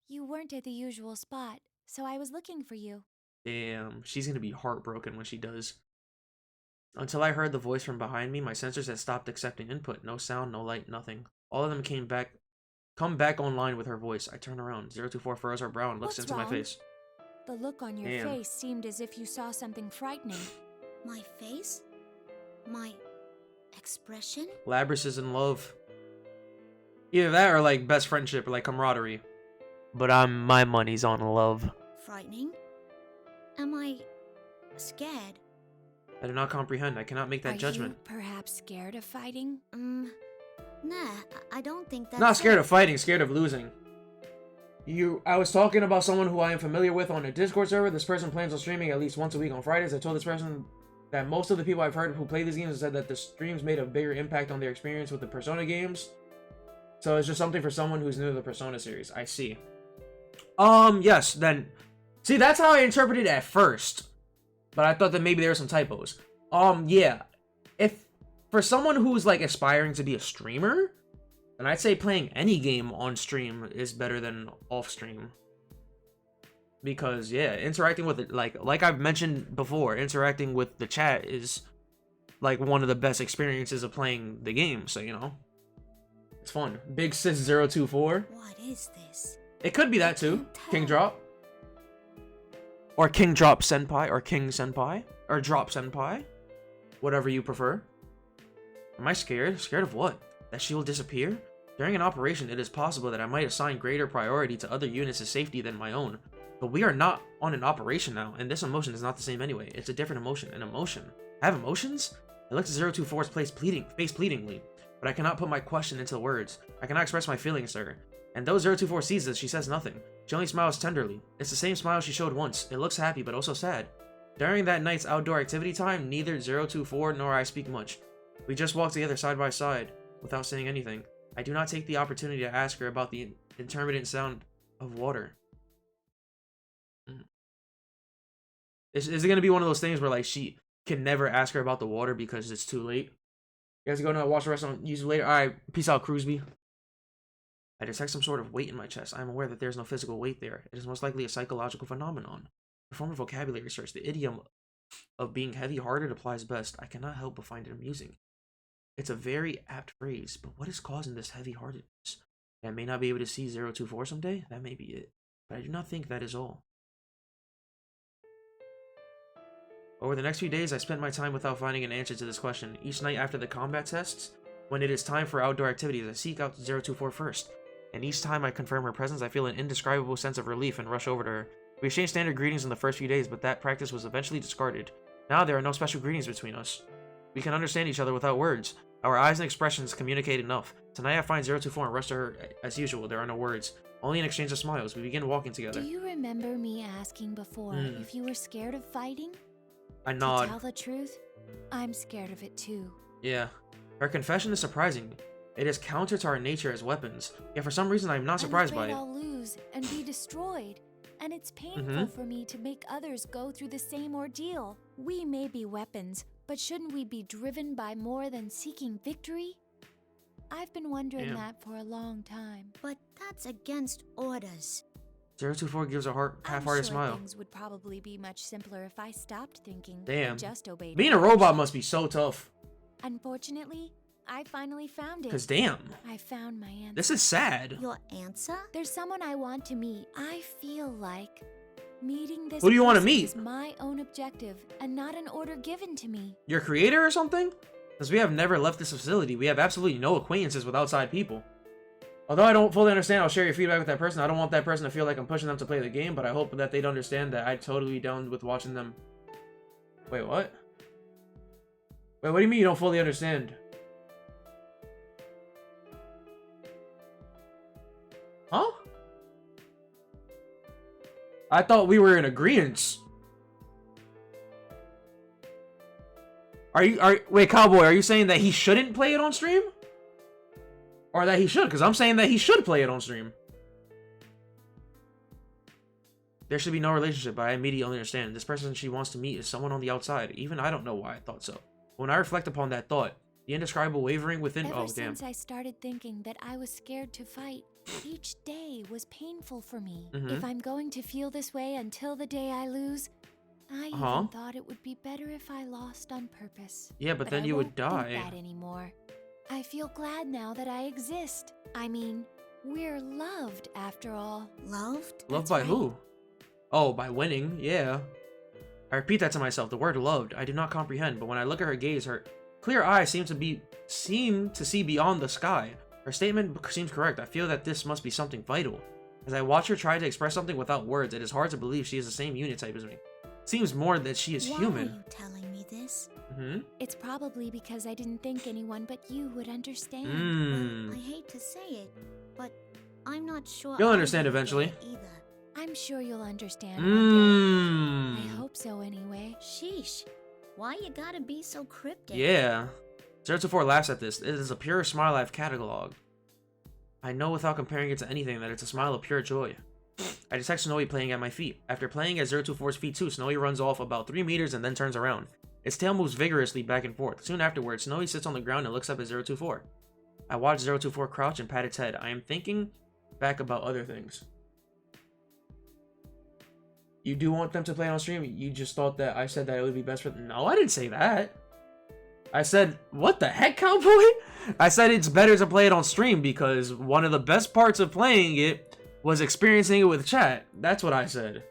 You weren't at the usual spot, so I was looking for you. Damn, she's gonna be heartbroken when she does. Until I heard the voice from behind me, my sensors had stopped accepting input. No sound, no light, nothing. All of them come back online with her voice. I turn around. 024 furrows her brow and looks into my face. The look on your face seemed as if you saw something frightening. My face? My expression? Labrys is in love. Either that or like best friendship or like camaraderie. But my money's on love. Frightening? Am I scared? I do not comprehend. I cannot make that judgment. Are you perhaps scared of fighting? Nah, I don't think that's... Not scared of fighting, scared of losing. I was talking about someone who I am familiar with on a Discord server. This person plans on streaming at least once a week on Fridays. I told this person that most of the people I've heard who play these games have said that the streams made a bigger impact on their experience with the Persona games. So it's just something for someone who's new to the Persona series. I see. Yes, then... See, that's how I interpreted it at first. But I thought that maybe there were some typos. Yeah. If... For someone who's, like, aspiring to be a streamer, then I'd say playing any game on stream is better than off stream. Because, yeah, interacting with it, like I've mentioned before, interacting with the chat is, like, one of the best experiences of playing the game. So, you know. It's fun. Big Sis 024. What is this? It could be that too. King Drop. Or King Drop Senpai. Or King Senpai. Or Drop Senpai. Whatever you prefer. Am I scared? Scared of what? That she will disappear? During an operation, it is possible that I might assign greater priority to other units' safety than my own. But we are not on an operation now, and this emotion is not the same anyway. It's a different emotion. An emotion. I have emotions? I looked at 024's face pleadingly. But I cannot put my question into words. I cannot express my feelings to her. And though 024 sees this, she says nothing. She only smiles tenderly. It's the same smile she showed once. It looks happy, but also sad. During that night's outdoor activity time, neither 024 nor I speak much. We just walk together side by side, without saying anything. I do not take the opportunity to ask her about the intermittent sound of water. Is it gonna be one of those things where like she can never ask her about the water because it's too late? You guys go now, watch the rest on use it later. Alright, peace out, Crewsby. I detect some sort of weight in my chest. I am aware that there is no physical weight there. It is most likely a psychological phenomenon. Perform a vocabulary search. The idiom of being heavy-hearted applies best. I cannot help but find it amusing. It's a very apt phrase, but what is causing this heavy-heartedness? I may not be able to see 024 someday? That may be it. But I do not think that is all. Over the next few days, I spent my time without finding an answer to this question. Each night after the combat tests, when it is time for outdoor activities, I seek out 024 first. And each time I confirm her presence, I feel an indescribable sense of relief and rush over to her. We exchanged standard greetings in the first few days, but that practice was eventually discarded. Now there are no special greetings between us. We can understand each other without words. Our eyes and expressions communicate enough. Tonight I find 024 and rush to her as usual. There are no words. Only an exchange of smiles. We begin walking together. Do you remember me asking before if you were scared of fighting? I nod. To tell the truth, I'm scared of it too. Yeah. Her confession is surprising. It is counter to our nature as weapons. Yet for some reason I am not surprised by it. I'll lose and be destroyed. And it's painful for me to make others go through the same ordeal. We may be weapons, but shouldn't we be driven by more than seeking victory? I've been wondering that for a long time. But that's against orders. 024 gives a half-hearted smile. Things would probably be much simpler if I stopped thinking Damn. and just obeyed. Being a robot must be so tough. Unfortunately, I finally found it. Cause damn. I found my answer. This is sad. Your answer? There's someone I want to meet. I feel like meeting this Who do you want to person meet? is my own objective and not an order given to me. Your creator or something? Because we have never left this facility. We have absolutely no acquaintances with outside people. Although I don't fully understand, I'll share your feedback with that person. I don't want that person to feel like I'm pushing them to play the game, but I hope that they'd understand that I'd totally be down with watching them. Wait, what? Wait, what do you mean you don't fully understand? Huh? I thought we were in agreement. Wait, Cowboy, are you saying that he shouldn't play it on stream? Or that he should? Because I'm saying that he should play it on stream. There should be no relationship, but I immediately understand. This person she wants to meet is someone on the outside. Even I don't know why I thought so. When I reflect upon that thought, the indescribable wavering within... Ever since I started thinking that I was scared to fight, each day was painful for me. If I'm going to feel this way until the day I lose, I even thought it would be better if I lost on purpose. Yeah, but then you would die. I won't think that anymore. I feel glad now that I exist. I mean, we're loved after all. Loved? Loved by who? Oh, by winning, yeah. I repeat that to myself, the word loved, I do not comprehend, but when I look at her gaze, her clear eyes seem to see beyond the sky. Her statement seems correct. I feel that this must be something vital. As I watch her try to express something without words, it is hard to believe she is the same unit type as me. It seems more that she is human. Why are you telling me this? It's probably because I didn't think anyone but you would understand. Well, I hate to say it, but I'm not sure. You'll understand eventually. Either. I'm sure you'll understand one day. I hope so anyway. Sheesh. Why you gotta be so cryptic? Yeah. 024 laughs at this. It is a pure smile I've cataloged. I know without comparing it to anything that it's a smile of pure joy. I detect Snowy playing at my feet. After playing at 024's feet too, Snowy runs off about 3 meters and then turns around. Its tail moves vigorously back and forth. Soon afterwards, Snowy sits on the ground and looks up at 024. I watch 024 crouch and pat its head. I am thinking back about other things. You do want them to play on stream? You just thought that I said that it would be best for them? No, I didn't say that. I said, what the heck, Cowboy? I said it's better to play it on stream because one of the best parts of playing it was experiencing it with chat. That's what I said.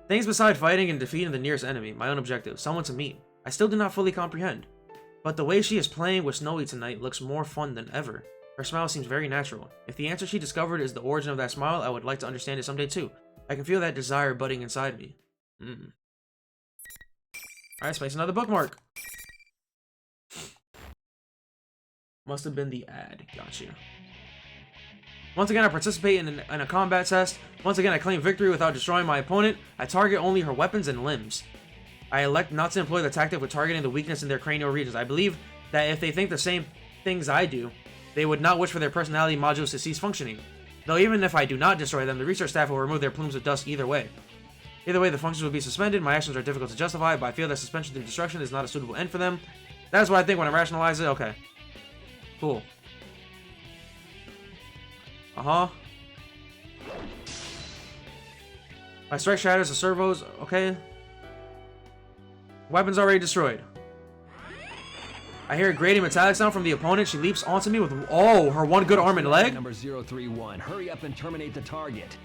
Things beside fighting and defeating the nearest enemy, my own objective, someone to meet, I still do not fully comprehend. But the way she is playing with Snowy tonight looks more fun than ever. Her smile seems very natural. If the answer she discovered is the origin of that smile, I would like to understand it someday too. I can feel that desire budding inside me. Alright, space another bookmark. Must have been the ad. Gotcha. Once again, I participate in a combat test. Once again, I claim victory without destroying my opponent. I target only her weapons and limbs. I elect not to employ the tactic with targeting the weakness in their cranial regions. I believe that if they think the same things I do, they would not wish for their personality modules to cease functioning. Though even if I do not destroy them, the research staff will remove their plumes of dust either way. Either way, the functions will be suspended. My actions are difficult to justify, but I feel that suspension through destruction is not a suitable end for them. That's what I think when I rationalize it. Okay. Cool. Uh-huh. My strike shatters the servos. Okay. Weapons already destroyed. I hear a grating metallic sound from the opponent. She leaps onto me with, oh, her one good arm and leg. Number 031, hurry up and terminate the target.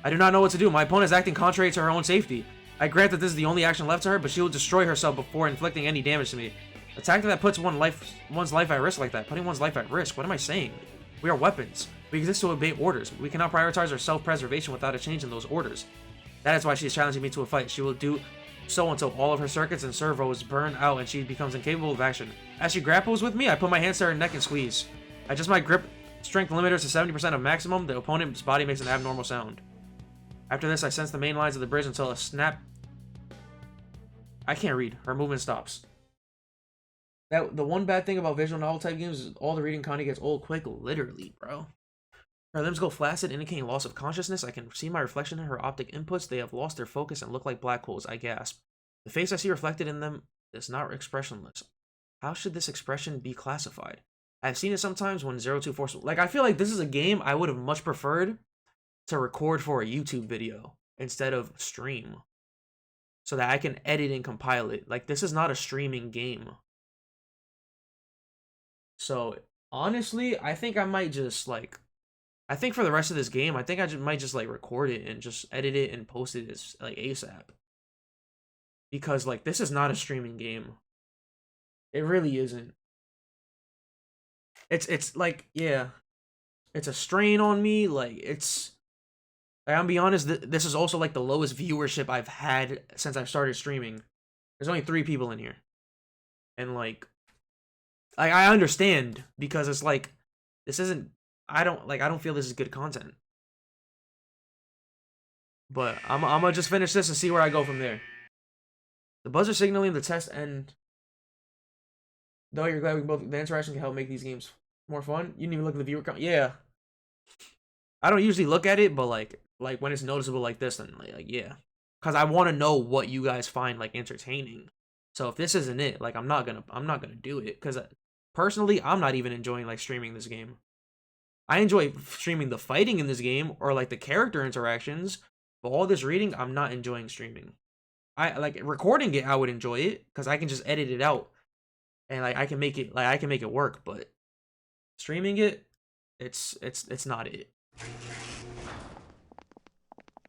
I do not know what to do. My opponent is acting contrary to her own safety. I grant that this is the only action left to her, but she will destroy herself before inflicting any damage to me. A tactic that puts one's life at risk like that. Putting one's life at risk. What am I saying? We are weapons. We exist to obey orders. We cannot prioritize our self-preservation without a change in those orders. That is why she is challenging me to a fight. She will do so until all of her circuits and servos burn out and she becomes incapable of action. As she grapples with me, I put my hands to her neck and squeeze. I adjust my grip strength limiter to 70% of maximum. The opponent's body makes an abnormal sound. After this, I sense the main lines of the bridge until a snap. I can't read. Her movement stops. The one bad thing about visual novel type games is all the reading content gets old quick, literally, bro. Her limbs go flaccid, indicating loss of consciousness. I can see my reflection in her optic inputs. They have lost their focus and look like black holes. I gasp. The face I see reflected in them is not expressionless. How should this expression be classified? I've seen it sometimes when 024... Like, I feel like this is a game I would have much preferred to record for a YouTube video instead of stream. So that I can edit and compile it. Like, this is not a streaming game. So, honestly, I think I might just, like... I think for the rest of this game, I think I might just, like, record it and just edit it and post it as, like, ASAP. Because, like, this is not a streaming game. It really isn't. It's like, yeah. It's a strain on me. Like, it's... Like, I'll be honest, this is also, like, the lowest viewership I've had since I've started streaming. There's only 3 people in here. And, like... I understand, because it's like, this isn't... I don't feel this is good content. But I'm gonna just finish this and see where I go from there. The buzzer signaling the test end. Though you're glad the interaction can help make these games more fun. You didn't even look at the viewer count. Yeah. I don't usually look at it, but like when it's noticeable like this, then like yeah. Cause I want to know what you guys find like entertaining. So if this isn't it, like I'm not gonna do it. Cause personally, I'm not even enjoying like streaming this game. I enjoy streaming the fighting in this game or like the character interactions, but all this reading, I'm not enjoying streaming. I like recording it, I would enjoy it because I can just edit it out and like I can make it work, but streaming it, it's not it.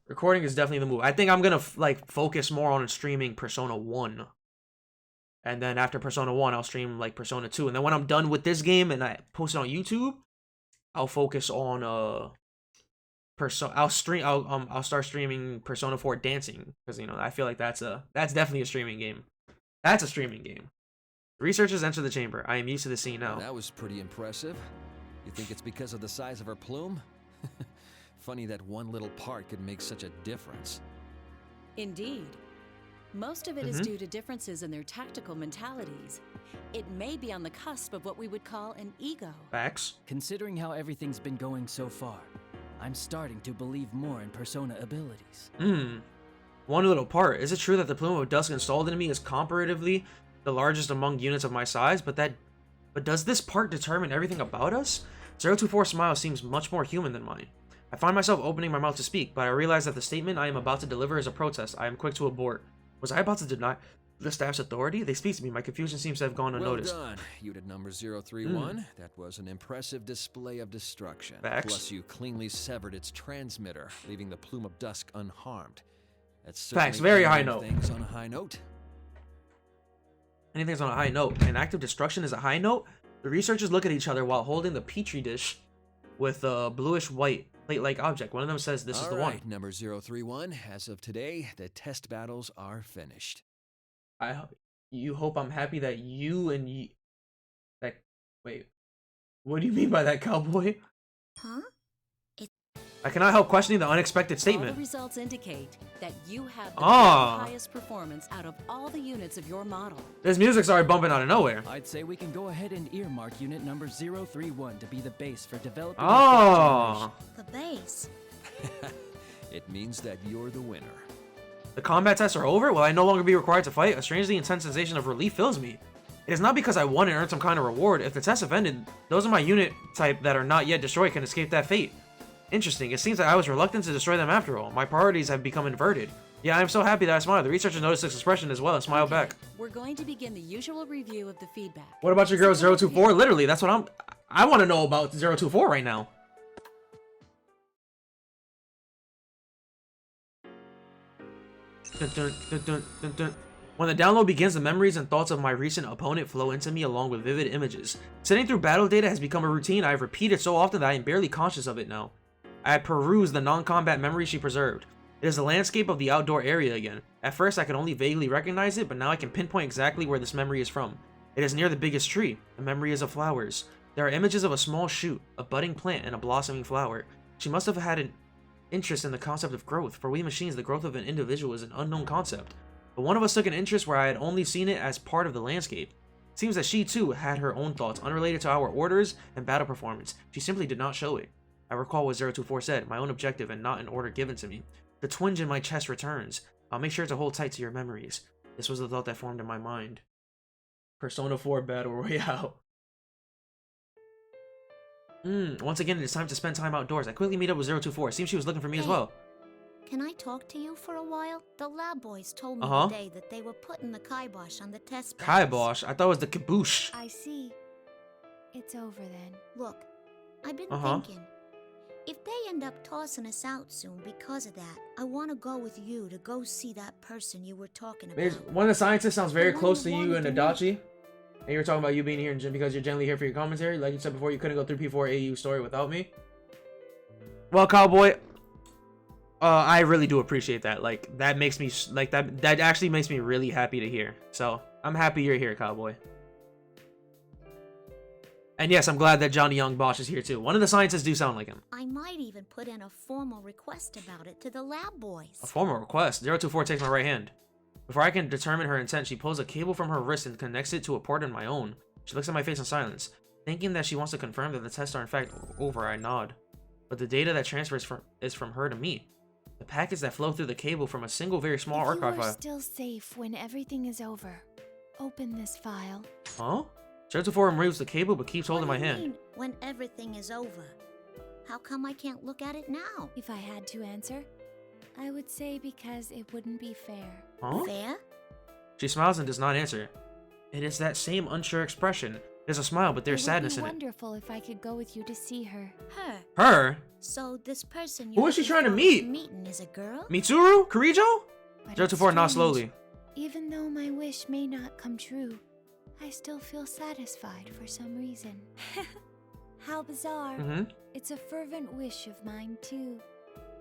Recording is definitely the move. I think I'm gonna like focus more on streaming Persona 1. And then after Persona 1, I'll stream like Persona 2. And then when I'm done with this game and I post it on YouTube, I'll focus on I'll start streaming Persona 4 Dancing because you know I feel like that's definitely a streaming game. That's a streaming game. Researchers enter the chamber. I am used to the scene now. Well, that was pretty impressive. You think it's because of the size of her plume? Funny that one little part could make such a difference. Indeed. Most of it is due to differences in their tactical mentalities. It may be on the cusp of what we would call an ego. Facts. Considering how everything's been going so far, I'm starting to believe more in Persona abilities. One little part. Is it true that the plume of dusk installed in me is comparatively the largest among units of my size? But does this part determine everything about us? 024's smile seems much more human than mine. I find myself opening my mouth to speak, but I realize that the statement I am about to deliver is a protest. I am quick to abort. Was I about to deny the staff's authority? They speak to me. My confusion seems to have gone unnoticed. Well done, unit number 031. That was an impressive display of destruction. Facts. Plus, you cleanly severed its transmitter, leaving the plume of dusk unharmed. That's Facts. Very high note. Things on a high note. Anything's on a high note. An act of destruction is a high note. The researchers look at each other while holding the petri dish with a bluish-white plate-like object. One of them says, "This is the one." Number 031. As of today, the test battles are finished. You hope I'm happy that you and you... Wait. What do you mean by that, cowboy? Huh? I cannot help questioning the unexpected All statement. the results indicate that you have the highest performance out of all the units of your model. This music started bumping out of nowhere. I'd say we can go ahead and earmark unit number 031 to be the base for developing Oh. The base. It means that you're the winner. The combat tests are over? Will I no longer be required to fight? A strangely intense sensation of relief fills me. It is not because I won and earned some kind of reward. If the tests have ended, those of my unit type that are not yet destroyed can escape that fate. Interesting. It seems that I was reluctant to destroy them after all. My priorities have become inverted. Yeah, I'm so happy that I smiled. The researcher noticed this expression as well and smiled back. We're going to begin the usual review of the feedback. What about your girl 024? Literally, that's what I want to know about 024 right now. Dun, dun, dun, dun, dun, dun. When the download begins, the memories and thoughts of my recent opponent flow into me along with vivid images. Sitting through battle data has become a routine I have repeated so often that I am barely conscious of it now. I peruse the non-combat memories she preserved. It is the landscape of the outdoor area again. At first I could only vaguely recognize it, but now I can pinpoint exactly where this memory is from. It is near the biggest tree. The memory is of flowers. There are images of a small shoot, a budding plant, and a blossoming flower. She must have had an interest in the concept of growth. For we machines, the growth of an individual is an unknown concept. But one of us took an interest where I had only seen it as part of the landscape. It seems that she too had her own thoughts, unrelated to our orders and battle performance. She simply did not show it. I recall what 024 said, my own objective and not an order given to me. The twinge in my chest returns. I'll make sure to hold tight to your memories. This was the thought that formed in my mind. Persona 4 Battle Royale. Once again, it is time to spend time outdoors. I quickly meet up with 024. It seems she was looking for me as well. Can I talk to you for a while? The lab boys told me today that they were putting the kibosh on the test battles. Kibosh? I thought it was the kaboosh. I see. It's over then. Look, I've been thinking. If they end up tossing us out soon because of that, I want to go with you to go see that person you were talking about. One of the scientists sounds very close to you and Adachi. And you were talking about you being here because you're generally here for your commentary. Like you said before, you couldn't go through P4 AU story without me. Well, Cowboy, I really do appreciate that. Like, that makes me, like, that actually makes me really happy to hear. So, I'm happy you're here, Cowboy. And yes, I'm glad that Johnny Young Bosch is here too. One of the scientists do sound like him. I might even put in a formal request about it to the lab boys. A formal request? 024 takes my right hand. Before I can determine her intent, she pulls a cable from her wrist and connects it to a port in my own. She looks at my face in silence. Thinking that she wants to confirm that the tests are in fact over, I nod. But the data that transfers is from her to me. The packets that flow through the cable from a single very small archive file. You are still safe when everything is over. Open this file. Huh? 024 removes the cable but keeps holding my hand. What do you mean, when everything is over? How come I can't look at it now? If I had to answer, I would say because it wouldn't be fair. Huh? Fair? She smiles and does not answer. It is that same unsure expression. There's a smile, but there's sadness in it. It would be wonderful if I could go with you to see her. Her? So this person Who is she trying to meet? Meeting is a girl? Mitsuru? Kirijo? But 024 nods slowly. Even though my wish may not come true, I still feel satisfied for some reason. How bizarre. It's a fervent wish of mine too.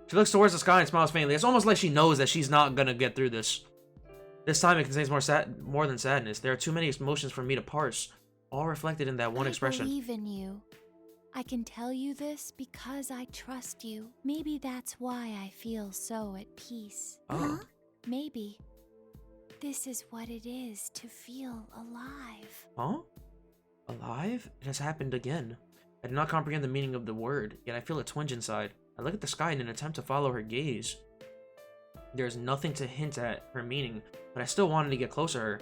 She looks towards the sky and smiles faintly. It's almost like she knows that she's not gonna get through this. This time it contains more than sadness. There are too many emotions for me to parse, all reflected in that one expression. I believe in you. I can tell you this because I trust you. Maybe that's why I feel so at peace. Oh. Maybe this is what it is to feel alive. Huh? Alive? It has happened again. I do not comprehend the meaning of the word, yet I feel a twinge inside. I look at the sky in an attempt to follow her gaze. There is nothing to hint at her meaning, but I still wanted to get closer to her.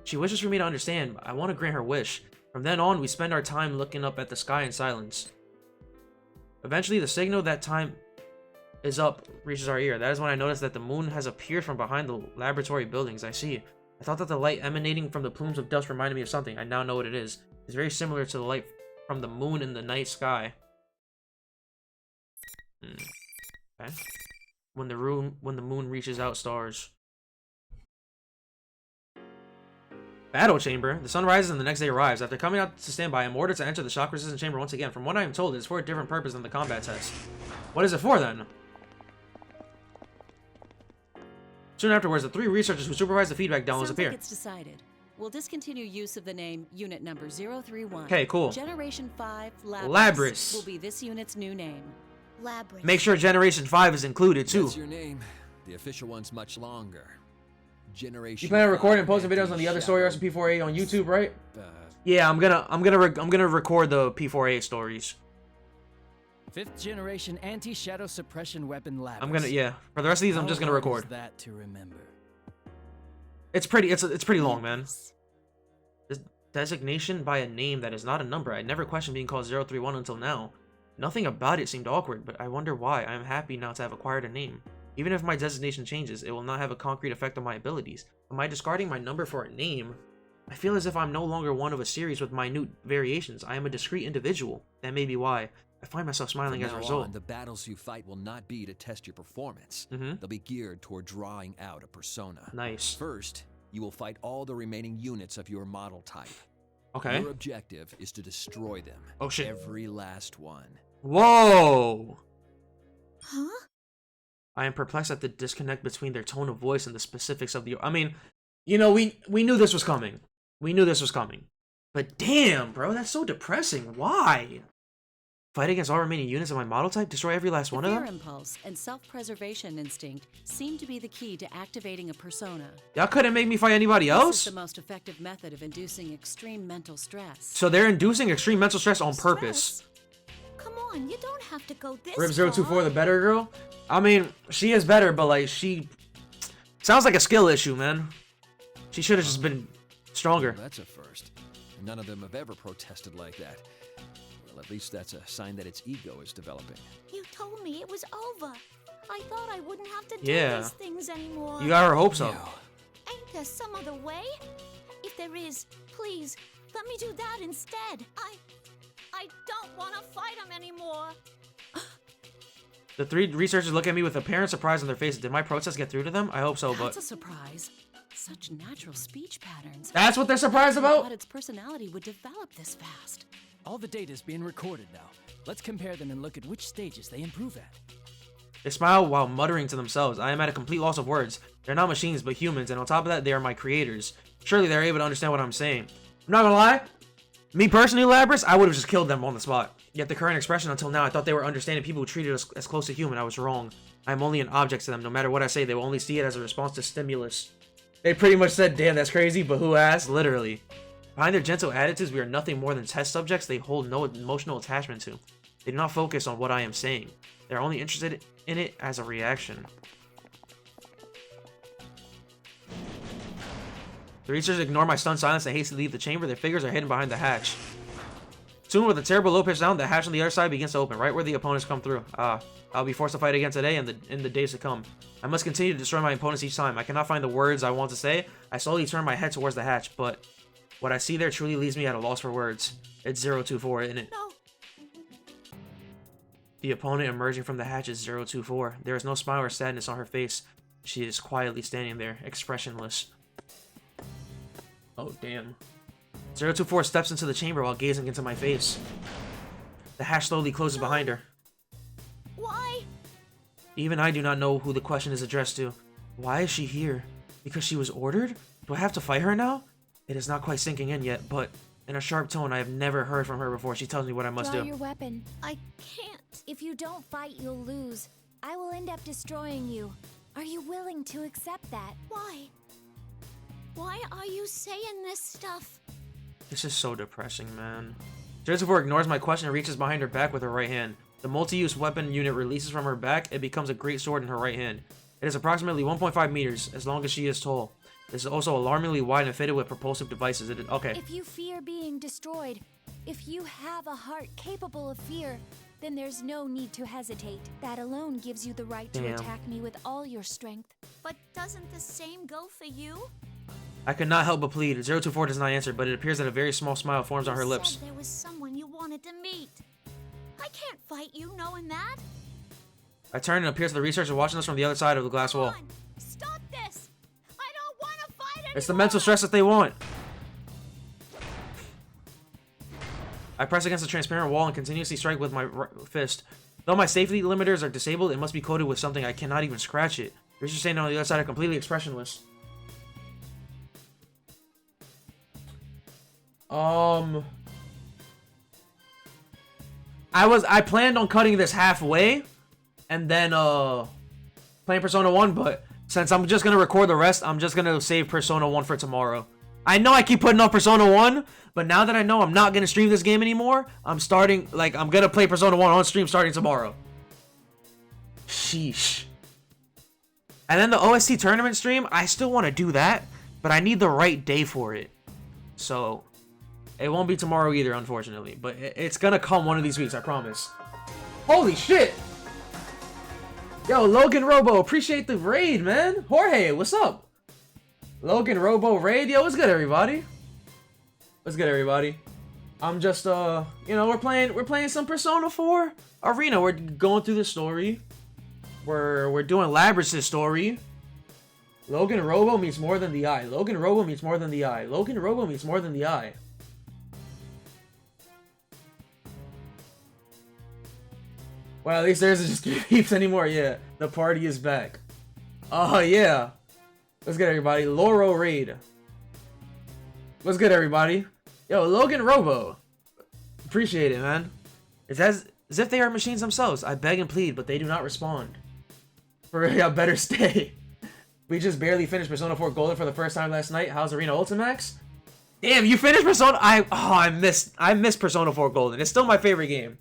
She wishes for me to understand, but I want to grant her wish. From then on, we spend our time looking up at the sky in silence. Eventually, the signal that time is up reaches our ear. That is when I notice that the moon has appeared from behind the laboratory buildings. I see. I thought that the light emanating from the plumes of dust reminded me of something. I now know what it is. It's very similar to the light from the moon in the night sky. Okay. When the moon reaches out stars. Battle chamber. The sun rises and the next day arrives. After coming out to stand by, I'm ordered to enter the shock resistant chamber once again. From what I am told, it is for a different purpose than the combat test. What is it for then? Soon afterwards, the three researchers who supervise the feedback downloads appear. Like it's decided. We'll discontinue use of the name unit number 031. Okay, cool. Generation 5 Labrys will be this unit's new name. Labrys. Make sure Generation 5 is included too. That's your name. The official one's much longer. Generation. You plan on recording and 5 posting videos on the other story arcs and P4A on YouTube, right? Uh, Yeah, I'm gonna record the P4A stories. 5th generation anti-shadow suppression weapon Labrys. I'm gonna, yeah. For the rest of these, I'm just gonna How hard record. is that to remember? It's pretty long, man. This designation by a name that is not a number. I never questioned being called 031 until now. Nothing about it seemed awkward, but I wonder why. I am happy now to have acquired a name. Even if my designation changes, it will not have a concrete effect on my abilities. Am I discarding my number for a name? I feel as if I'm no longer one of a series with minute variations. I am a discrete individual. That may be why. I find myself smiling as a result. The battles you fight will not be to test your performance. They'll be geared toward drawing out a persona. Nice. First, you will fight all the remaining units of your model type. Okay. Your objective is to destroy them. Oh shit. Every last one. Whoa! Huh? I am perplexed at the disconnect between their tone of voice and the specifics of the... I mean, you know, we knew this was coming. We knew this was coming. But damn, bro, that's so depressing. Why? Fight against all remaining units of my model type? Destroy every last one of them? Fear impulse and self-preservation instinct seem to be the key to activating a persona. Y'all couldn't make me fight anybody This else? is the most effective method of inducing extreme mental stress. So they're inducing extreme mental stress on purpose. Stress? Come on, you don't have to go this Rip far. 024, the better girl? I mean, she is better, but like, she... Sounds like a skill issue, man. She should have just been stronger. Well, that's a first. None of them have ever protested like that. Well, at least that's a sign that its ego is developing. You told me it was over. I thought I wouldn't have to do Yeah. these things anymore. You got her hopes up. Ain't there some other way? If there is, please, let me do that instead. I don't want to fight him anymore. The three researchers look at me with apparent surprise on their faces. Did my protest get through to them? I hope so, That's but... a surprise. Such natural speech patterns. That's what they're surprised I about? thought its personality would develop this fast. All the data's being recorded now. Let's compare them and look at which stages they improve at. They smile while muttering to themselves. I am at a complete loss of words. They're not machines, but humans, and on top of that, they are my creators. Surely they're able to understand what I'm saying. I'm not gonna lie. Me personally, Labrys, I would have just killed them on the spot. Yet the current expression until now, I thought they were understanding people who treated us as close to human. I was wrong. I am only an object to them. No matter what I say, they will only see it as a response to stimulus. They pretty much said, damn, that's crazy, but who asked? Literally. Behind their gentle attitudes, we are nothing more than test subjects they hold no emotional attachment to. They do not focus on what I am saying. They're only interested in it as a reaction. The researchers ignore my stunned silence and hastily leave the chamber. Their figures are hidden behind the hatch. Soon, with a terrible low pitch sound, the hatch on the other side begins to open, right where the opponents come through. I'll be forced to fight again today and in the days to come. I must continue to destroy my opponents each time. I cannot find the words I want to say. I slowly turn my head towards the hatch, but what I see there truly leaves me at a loss for words. It's 024, isn't it? No. The opponent emerging from the hatch is 024. There is no smile or sadness on her face. She is quietly standing there, expressionless. Oh, damn. 024 steps into the chamber while gazing into my face. The hatch slowly closes behind her. Why? Even I do not know who the question is addressed to. Why is she here? Because she was ordered? Do I have to fight her now? It is not quite sinking in yet, but in a sharp tone I have never heard from her before. She tells me what I must Draw do. your weapon. I can't. If you don't fight, you'll lose. I will end up destroying you. Are you willing to accept that? Why? Why are you saying this stuff? This is so depressing, man. 024 ignores my question and reaches behind her back with her right hand. The multi-use weapon unit releases from her back. It becomes a great sword in her right hand. It is approximately 1.5 meters, as long as she is tall. This is also alarmingly wide and fitted with propulsive devices. Okay. If you fear being destroyed, if you have a heart capable of fear, then there's no need to hesitate. That alone gives you the right to attack me with all your strength. But doesn't the same go for you? I could not help but plead. 024 does not answer, but it appears that a very small smile forms on her You lips. said there was someone you wanted to meet. I can't fight you knowing that. I turn and appears to the researcher watching us from the other side of the glass wall. Come on, stop this! I don't want to fight anymore! It's the mental stress that they want. I press against the transparent wall and continuously strike with my fist. Though my safety limiters are disabled, it must be coated with something. I cannot even scratch it. The researcher standing on the other side are completely expressionless. I planned on cutting this halfway and then playing Persona 1, but since I'm just gonna record the rest, I'm just gonna save Persona 1 for tomorrow. I know I keep putting off Persona 1, but now that I know I'm not gonna stream this game anymore, I'm gonna play Persona 1 on stream starting tomorrow. Sheesh. And then the OST tournament stream, I still want to do that, but I need the right day for it. So, it won't be tomorrow either, unfortunately. But it's gonna come one of these weeks, I promise. Holy shit! Yo, Logan Robo, appreciate the raid, man. Jorge, what's up? Logan Robo raid. Yo, what's good, everybody? What's good, everybody? I'm just, you know, we're playing some Persona 4 Arena. We're going through the story. We're doing Labrys' story. Logan Robo means more than the eye. Logan Robo means more than the eye. Logan Robo means more than the eye. Well, at least there isn't just 3 peeps anymore. Yeah, the party is back. Oh, yeah. What's good, everybody? Loro Raid. What's good, everybody? Yo, Logan Robo. Appreciate it, man. It's as if they are machines themselves. I beg and plead, but they do not respond. For a better stay. We just barely finished Persona 4 Golden for the first time last night. How's Arena Ultimax? Damn, you finished Persona? I missed Persona 4 Golden. It's still my favorite game.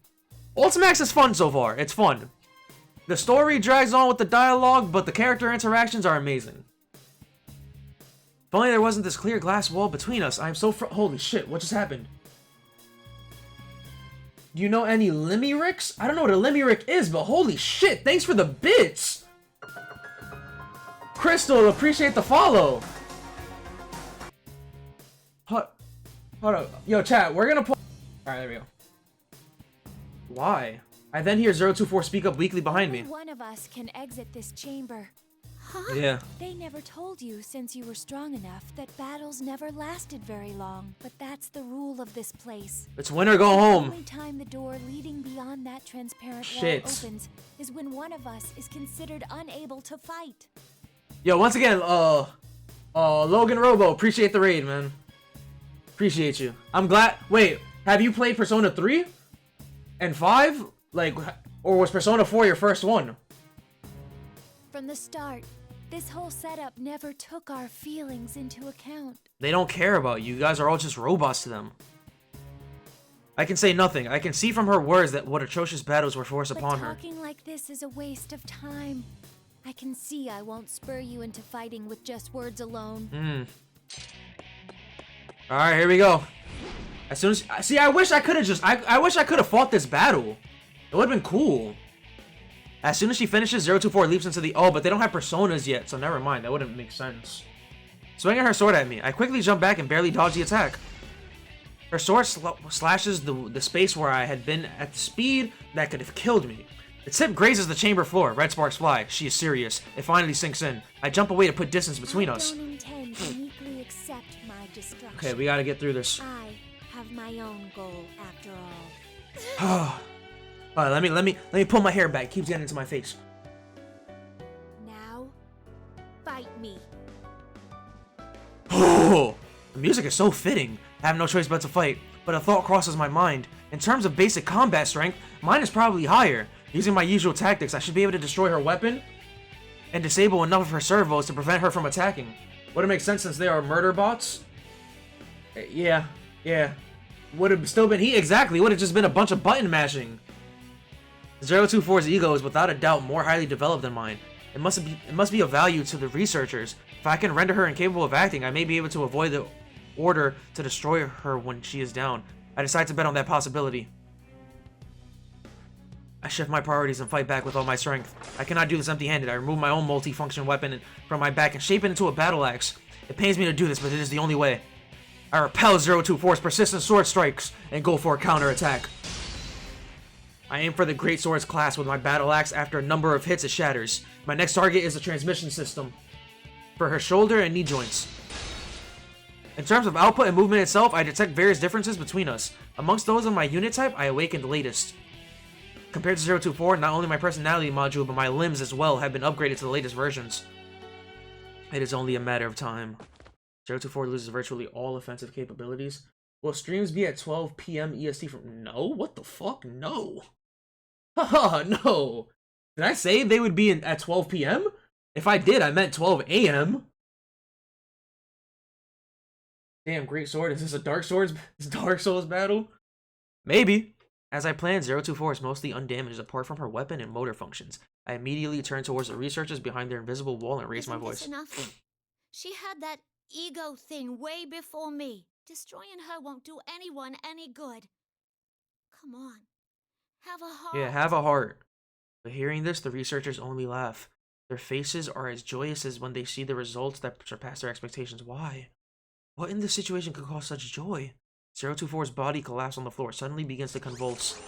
Ultimax is fun so far. It's fun. The story drags on with the dialogue, but the character interactions are amazing. If only there wasn't this clear glass wall between us. I am so holy shit, what just happened? Do you know any limericks? I don't know what a limerick is, but holy shit, thanks for the bits! Crystal, appreciate the follow. Hold up. Yo, chat, we're gonna pull. Alright, there we go. Why? I then hear 024 speak up weakly behind me. Only one of us can exit this chamber. Huh? Yeah. They never told you, since you were strong enough, that battles never lasted very long. But that's the rule of this place. It's win or go home. The only time the door leading beyond that transparent wall opens is when one of us is considered unable to fight. Yo, once again, Logan Robo, appreciate the raid, man. Appreciate you. I'm glad. Wait, have you played Persona 3 and 5? Like, or was Persona 4 your first one? From the start, this whole setup never took our feelings into account. They don't care about you. You guys are all just robots to them. I can say nothing. I can see from her words that what atrocious battles were forced upon her. Talking like this is a waste of time. I can see I won't spur you into fighting with just words alone. Alright, here we go. As soon as... See, I wish I could have just... I wish I could have fought this battle. It would have been cool. As soon as she finishes, 024 leaps into the... Oh, but they don't have personas yet, so never mind. That wouldn't make sense. Swinging her sword at me, I quickly jump back and barely dodge the attack. Her sword slashes the space where I had been at the speed that could have killed me. The tip grazes the chamber floor. Red sparks fly. She is serious. It finally sinks in. I jump away to put distance between us. I don't intend to meekly accept my destruction. Okay, we gotta get through this. I have my own goal after all. Alright, let me pull my hair back. It keeps getting into my face. Now, fight me. Oh, the music is so fitting. I have no choice but to fight, but a thought crosses my mind. In terms of basic combat strength, mine is probably higher. Using my usual tactics, I should be able to destroy her weapon and disable enough of her servos to prevent her from attacking. Would it make sense since they are murder bots? Yeah. Would have still been exactly. Would have just been a bunch of button mashing. 024's ego is without a doubt more highly developed than mine. It must be of value to the researchers. If I can render her incapable of acting, I may be able to avoid the order to destroy her when she is down. I decide to bet on that possibility. I shift my priorities and fight back with all my strength. I cannot do this empty-handed. I remove my own multi-function weapon from my back and shape it into a battle axe. It pains me to do this, but it is the only way. I repel 024's persistent sword strikes and go for a counter-attack. I aim for the Great Swords class with my battle axe. After a number of hits, it shatters. My next target is the transmission system for her shoulder and knee joints. In terms of output and movement itself, I detect various differences between us. Amongst those of my unit type, I awakened latest. Compared to 024, not only my personality module, but my limbs as well have been upgraded to the latest versions. It is only a matter of time. 024 loses virtually all offensive capabilities. Will streams be at 12 p.m. EST from... No? What the fuck? No. Haha, no. Did I say they would be at 12 p.m.? If I did, I meant 12 a.m. Damn, great sword. Is this a Dark Souls battle? Maybe. As I planned, 024 is mostly undamaged apart from her weapon and motor functions. I immediately turned towards the researchers behind their invisible wall and raised my voice. Isn't this enough? She had that ego thing way before me. Destroying her won't do anyone any good. Come on. Have a heart. Yeah, have a heart. But hearing this, the researchers only laugh. Their faces are as joyous as when they see the results that surpass their expectations. Why? What in this situation could cause such joy? 024's body collapsed on the floor, suddenly begins to convulse.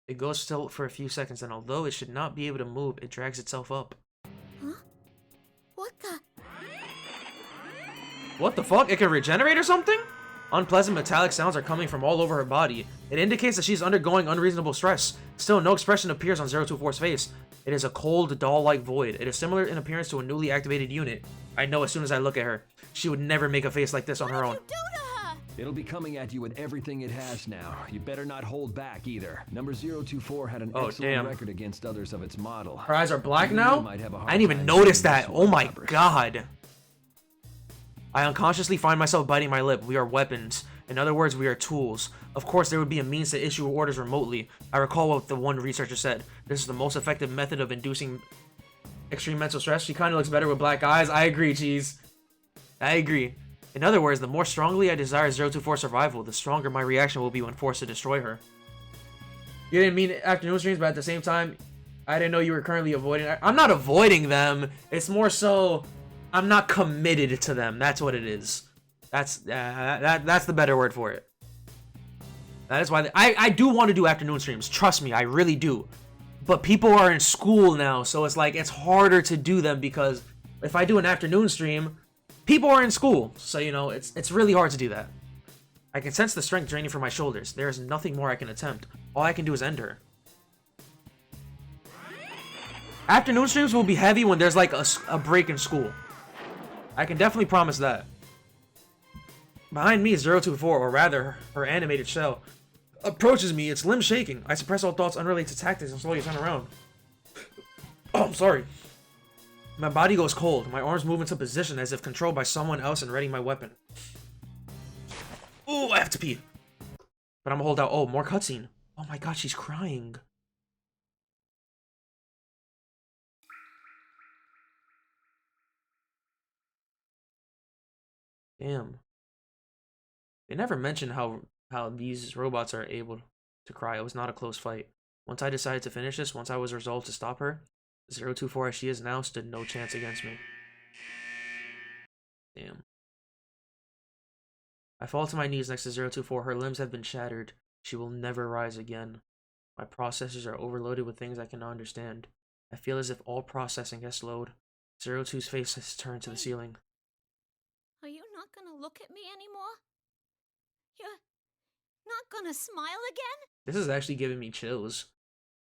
It goes still for a few seconds, and although it should not be able to move, it drags itself up. Huh? What the? What the fuck? It can regenerate or something? Unpleasant metallic sounds are coming from all over her body. It indicates that she's undergoing unreasonable stress. Still, no expression appears on 024's face. It is a cold, doll-like void. It is similar in appearance to a newly activated unit. I know as soon as I look at her. She would never make a face like this on her own. What did you do to her? It'll be coming at you with everything it has now. You better not hold back either. Number 024 had an excellent record against others of its model. Her eyes are black now? I I didn't even notice that. Oh my god. I unconsciously find myself biting my lip. We are weapons. In other words, we are tools. Of course, there would be a means to issue orders remotely. I recall what the one researcher said. This is the most effective method of inducing extreme mental stress. She kind of looks better with black eyes. I agree, Cheese. I agree. In other words, the more strongly I desire 024's survival, the stronger my reaction will be when forced to destroy her. You didn't mean afternoon streams, but at the same time, I didn't know you were currently avoiding... I'm not avoiding them. It's more so... I'm not committed to them. That's what it is. That's the better word for it. That is why I do want to do afternoon streams. Trust me, I really do. But people are in school now, so it's like it's harder to do them because if I do an afternoon stream, people are in school. So, you know, it's really hard to do that. I can sense the strength draining from my shoulders. There is nothing more I can attempt. All I can do is end her. Afternoon streams will be heavy when there's like a break in school. I can definitely promise that. Behind me is 024, or rather, her animated shell, approaches me, its limbs shaking. I suppress all thoughts unrelated to tactics and slowly turn around. Oh, I'm sorry. My body goes cold. My arms move into position as if controlled by someone else and ready my weapon. Ooh, I have to pee. But I'm gonna hold out. Oh, more cutscene. Oh my god, she's crying. Damn. They never mentioned how these robots are able to cry. It was not a close fight. Once I decided to finish this, once I was resolved to stop her, 024 as she is now stood no chance against me. Damn. I fall to my knees next to 024. Her limbs have been shattered. She will never rise again. My processors are overloaded with things I cannot understand. I feel as if all processing has slowed. 02's face has turned to the ceiling. Are you not gonna look at me anymore? You're not gonna smile again? This is actually giving me chills.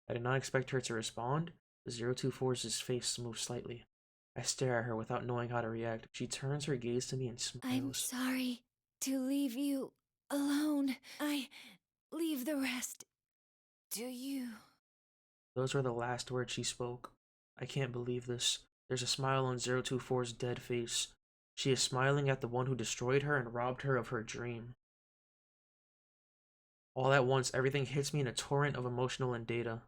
I did not expect her to respond. The 024's face moves slightly. I stare at her without knowing how to react. She turns her gaze to me and smiles. I'm sorry to leave you alone. I leave the rest to you. Those were the last words she spoke. I can't believe this. There's a smile on 024's dead face. She is smiling at the one who destroyed her and robbed her of her dream. All at once, everything hits me in a torrent of emotion and data.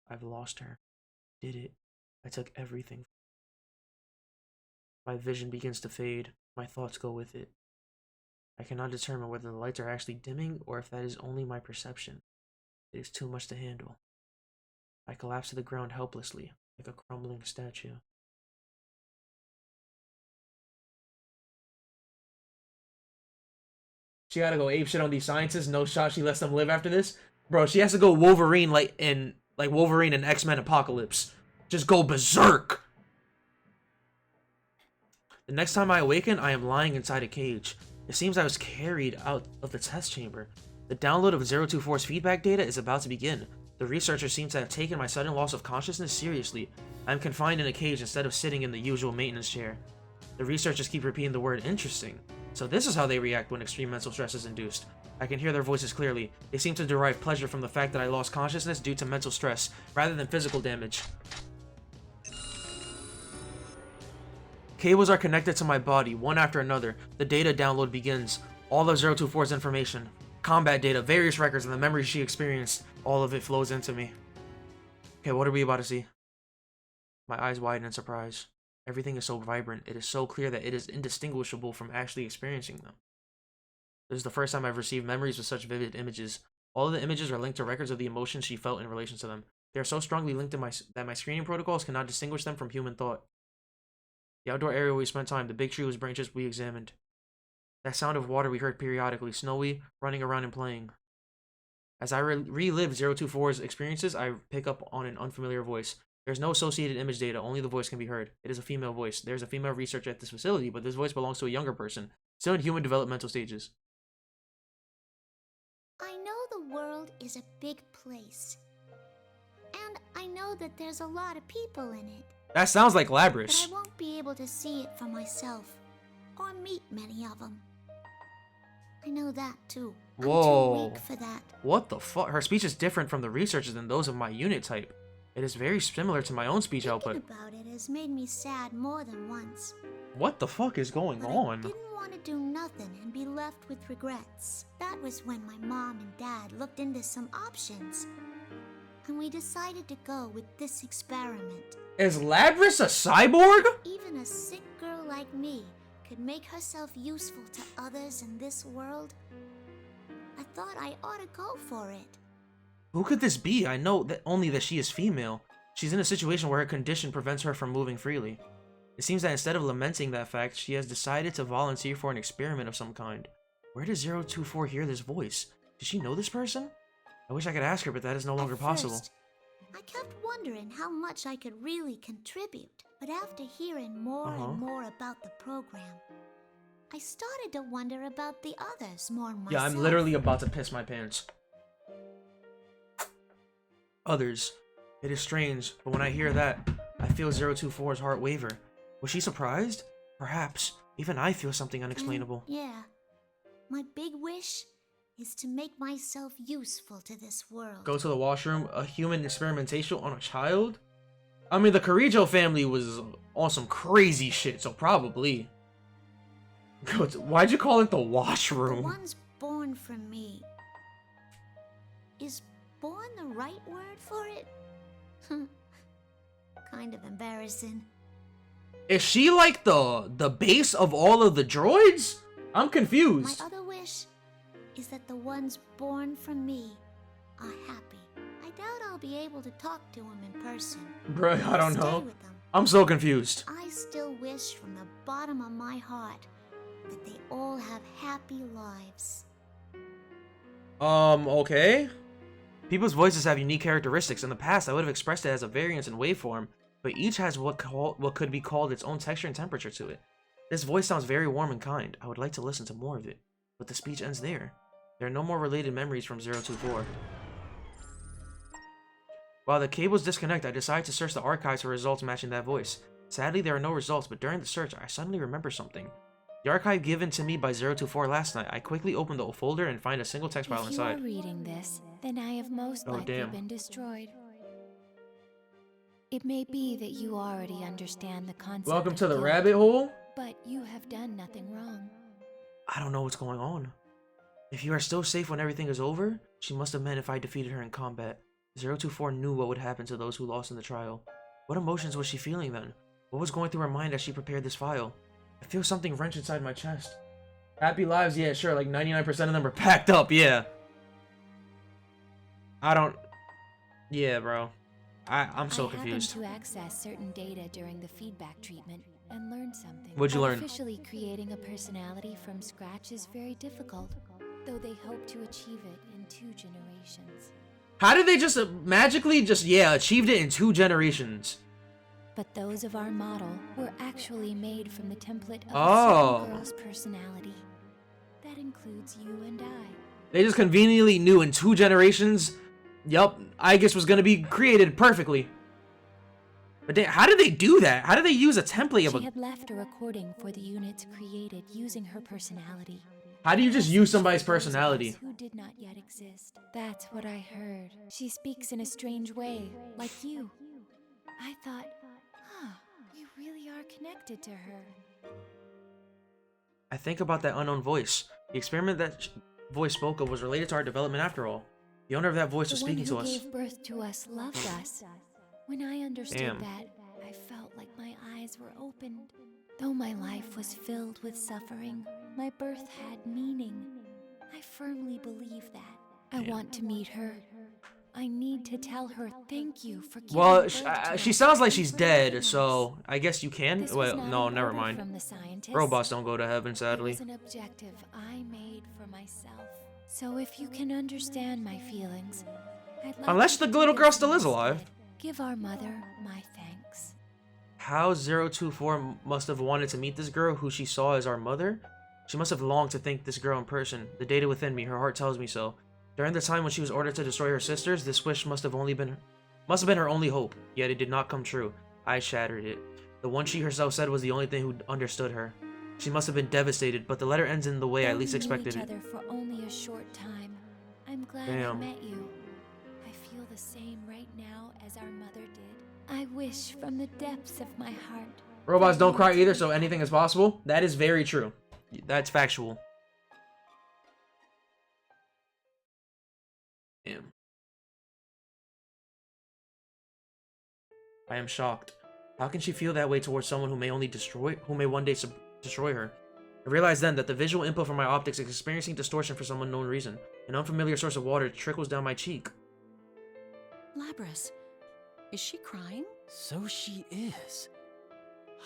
I've lost her. Did it. I took everything. My vision begins to fade. My thoughts go with it. I cannot determine whether the lights are actually dimming or if that is only my perception. It is too much to handle. I collapse to the ground helplessly, like a crumbling statue. She gotta go ape shit on these scientists. No shot she lets them live after this. Bro, she has to go Wolverine like Wolverine in X-Men Apocalypse. Just go berserk. The next time I awaken, I am lying inside a cage. It seems I was carried out of the test chamber. The download of 024's feedback data is about to begin. The researcher seems to have taken my sudden loss of consciousness seriously. I am confined in a cage instead of sitting in the usual maintenance chair. The researchers keep repeating the word interesting. So this is how they react when extreme mental stress is induced. I can hear their voices clearly. They seem to derive pleasure from the fact that I lost consciousness due to mental stress, rather than physical damage. Cables are connected to my body, one after another. The data download begins. All of 024's information. Combat data, various records, and the memories she experienced. All of it flows into me. Okay, what are we about to see? My eyes widen in surprise. Everything is so vibrant. It is so clear that it is indistinguishable from actually experiencing them. This is the first time I've received memories with such vivid images. All of the images are linked to records of the emotions she felt in relation to them. They are so strongly linked that my screening protocols cannot distinguish them from human thought. The outdoor area where we spent time, the big tree whose branches we examined. That sound of water we heard periodically, snowy, running around and playing. As I relive 024's experiences, I pick up on an unfamiliar voice. There's no associated image data, only the voice can be heard. It is a female voice. There's a female researcher at this facility, but this voice belongs to a younger person, still in human developmental stages. I know the world is a big place. And I know that there's a lot of people in it. That sounds like But Labrys. I won't be able to see it for myself, or meet many of them. I know that too. Whoa. I'm too weak for that. What the fuck? Her speech is different from the researchers than those of my unit type. It is very similar to my own speech output. Thinking about it has made me sad more than once. What the fuck is going But I on? didn't want to do nothing and be left with regrets. That was when my mom and dad looked into some options. And we decided to go with this experiment. Is Labrys a cyborg? Even a sick girl like me could make herself useful to others in this world. I thought I ought to go for it. Who could this be? I know that only that she is female. She's in a situation where her condition prevents her from moving freely. It seems that instead of lamenting that fact, she has decided to volunteer for an experiment of some kind. Where does 024 hear this voice? Does she know this person? I wish I could ask her, but that is no longer possible. First, I kept wondering how much I could really contribute. But after hearing more and more about the program, I started to wonder about the others more myself. Yeah, I'm literally about to piss my pants. Others. It is strange, but when I hear that, I feel 024's heart waver. Was she surprised? Perhaps. Even I feel something unexplainable. Yeah. My big wish is to make myself useful to this world. Go to the washroom? A human experimentation on a child? I mean, the Carrillo family was on some crazy shit, so probably. Why'd you call it the The washroom? ones born from me. Is born the right word for it? Kind of embarrassing. Is she like the base of all of the droids? I'm My confused. other wish is that the ones born from me are happy. I doubt I'll be able to talk to them in person. Bruh, I don't Stay know. with them. I'm so confused. I still wish from the bottom of my heart that they all have happy lives. Okay. People's voices have unique characteristics. In the past, I would have expressed it as a variance in waveform, but each has what could be called its own texture and temperature to it. This voice sounds very warm and kind. I would like to listen to more of it, but the speech ends there. There are no more related memories from 024. While the cables disconnect, I decide to search the archives for results matching that voice. Sadly, there are no results, but during the search, I suddenly remember something. The archive given to me by 024 last night. I quickly open the folder and find a single text file If inside. you are reading this, then I have most Oh, likely damn. been destroyed. It may be that you already understand the concept Welcome of to the guilt, rabbit hole. but you have done nothing wrong. I don't know what's going on. If you are still safe when everything is over, she must have meant if I defeated her in combat. 024 knew what would happen to those who lost in the trial. What emotions was she feeling then? What was going through her mind as she prepared this file? I feel something wrench inside my chest. Happy lives, yeah, sure, like 99% of them are packed up, yeah. Yeah, bro. I'm so confused. I happened to access certain data during the feedback treatment and learned something. What'd you learn? Artificially creating a personality from scratch is very difficult, though they hope to achieve it in 2 generations. How did they just magically achieved it in 2 generations? But those of our model were actually made from the template of Oh. a certain girl's personality. That includes you and I. They just conveniently knew in 2 generations, yup, I guess was gonna be created perfectly. But how did they do that? How did they use a template of She had left a recording for the units created using her personality. How do you just use somebody's personality? Who did not yet exist. That's what I heard. She speaks in a strange way, like you. I thought, you really are connected to her. I think about that unknown voice. The experiment that voice spoke of was related to our development after all. The owner of that voice was speaking to us. The one who gave birth to us loved us. When I understood that, I felt like my eyes were opened. Though my life was filled with suffering, my birth had meaning. I firmly believe that. I want to meet her. I need to tell her thank you for giving birth to us. She sounds like she's dead, so I guess you can. Well, no, never mind. Robots don't go to heaven, sadly. It was an objective I made for myself. So if you can understand my feelings, I'd like unless the little girl still is alive. Give our mother my thanks. How 024 must have wanted to meet this girl who she saw as our mother? She must have longed to thank this girl in person. The data within me, her heart tells me so. During the time when she was ordered to destroy her sisters, this wish must have been her only hope. Yet it did not come true. I shattered it. The one she herself said was the only thing who understood her. She must have been devastated, but the letter ends in the way I least expected it. We knew each other for only a short time. I'm glad I met you. I feel the same right now as our mother did. I wish from the depths of my heart. Robots don't cry either, so anything is possible. That is very true. That's factual. Damn. I am shocked. How can she feel that way towards someone who may one day destroy her? I realized then that the visual input from my optics is experiencing distortion for some unknown reason. An unfamiliar source of water trickles down my cheek. Labrys, is she crying? So she is.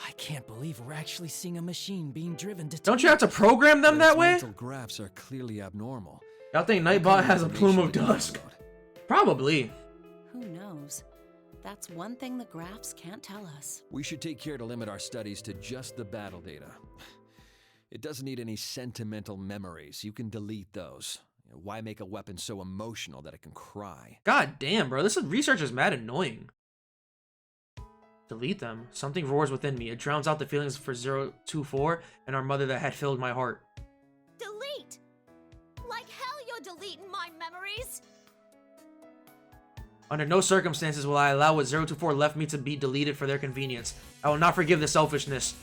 I can't believe we're actually seeing a machine being driven to... Don't you have to program them that way? Mental graphs are clearly abnormal. Y'all think Nightbot has a plume of dusk? Probably. Who knows? That's one thing the graphs can't tell us. We should take care to limit our studies to just the battle data. It doesn't need any sentimental memories. You can delete those. Why make a weapon so emotional that it can cry? God damn, bro. This research is mad annoying. Delete them. Something roars within me. It drowns out the feelings for 024 and our mother that had filled my heart. Delete! Like hell you're deleting my memories! Under no circumstances will I allow what 024 left me to be deleted for their convenience. I will not forgive the selfishness.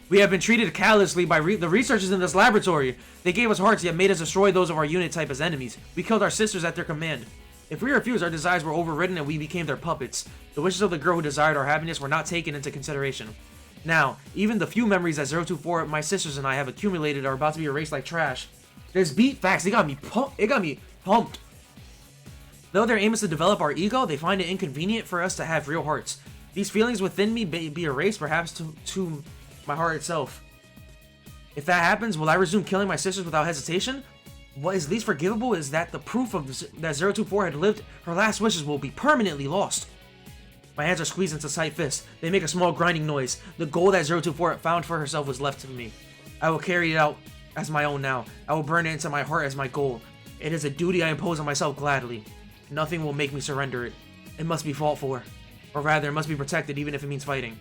We have been treated callously by the researchers in this laboratory. They gave us hearts, yet made us destroy those of our unit type as enemies. We killed our sisters at their command. If we refused, our desires were overridden and we became their puppets. The wishes of the girl who desired our happiness were not taken into consideration. Now, even the few memories that 024, my sisters, and I have accumulated are about to be erased like trash. There's beat facts. It got me pumped. Though their aim is to develop our ego, they find it inconvenient for us to have real hearts. These feelings within me may be erased, perhaps to my heart itself. If that happens, will I resume killing my sisters without hesitation? What is least forgivable is that the proof of that 024 had lived her last wishes will be permanently lost. My hands are squeezed into tight fists. They make a small grinding noise. The goal that 024 found for herself was left to me. I will carry it out as my own now. I will burn it into my heart as my goal. It is a duty I impose on myself gladly. Nothing will make me surrender it. It must be fought for. Or rather, it must be protected even if it means fighting.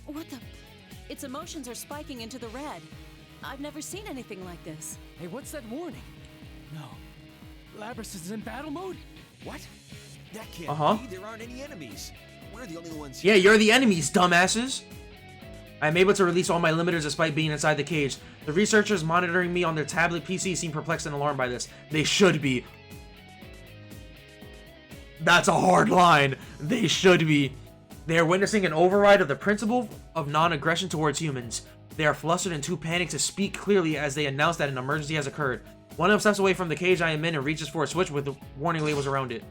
What the? Its emotions are spiking into the red. I've never seen anything like this. Hey, what's that warning? No. Labrys is in battle mode? What? That can't be. There aren't any enemies. We're the only ones here. Yeah, you're the enemies, dumbasses. I'm able to release all my limiters despite being inside the cage. The researchers monitoring me on their tablet PC seem perplexed and alarmed by this. They should be. That's a hard line. They should be. They are witnessing an override of the principle of non-aggression towards humans. They are flustered and too panicked to speak clearly as they announce that an emergency has occurred. One of them steps away from the cage I am in and reaches for a switch with the warning labels around it.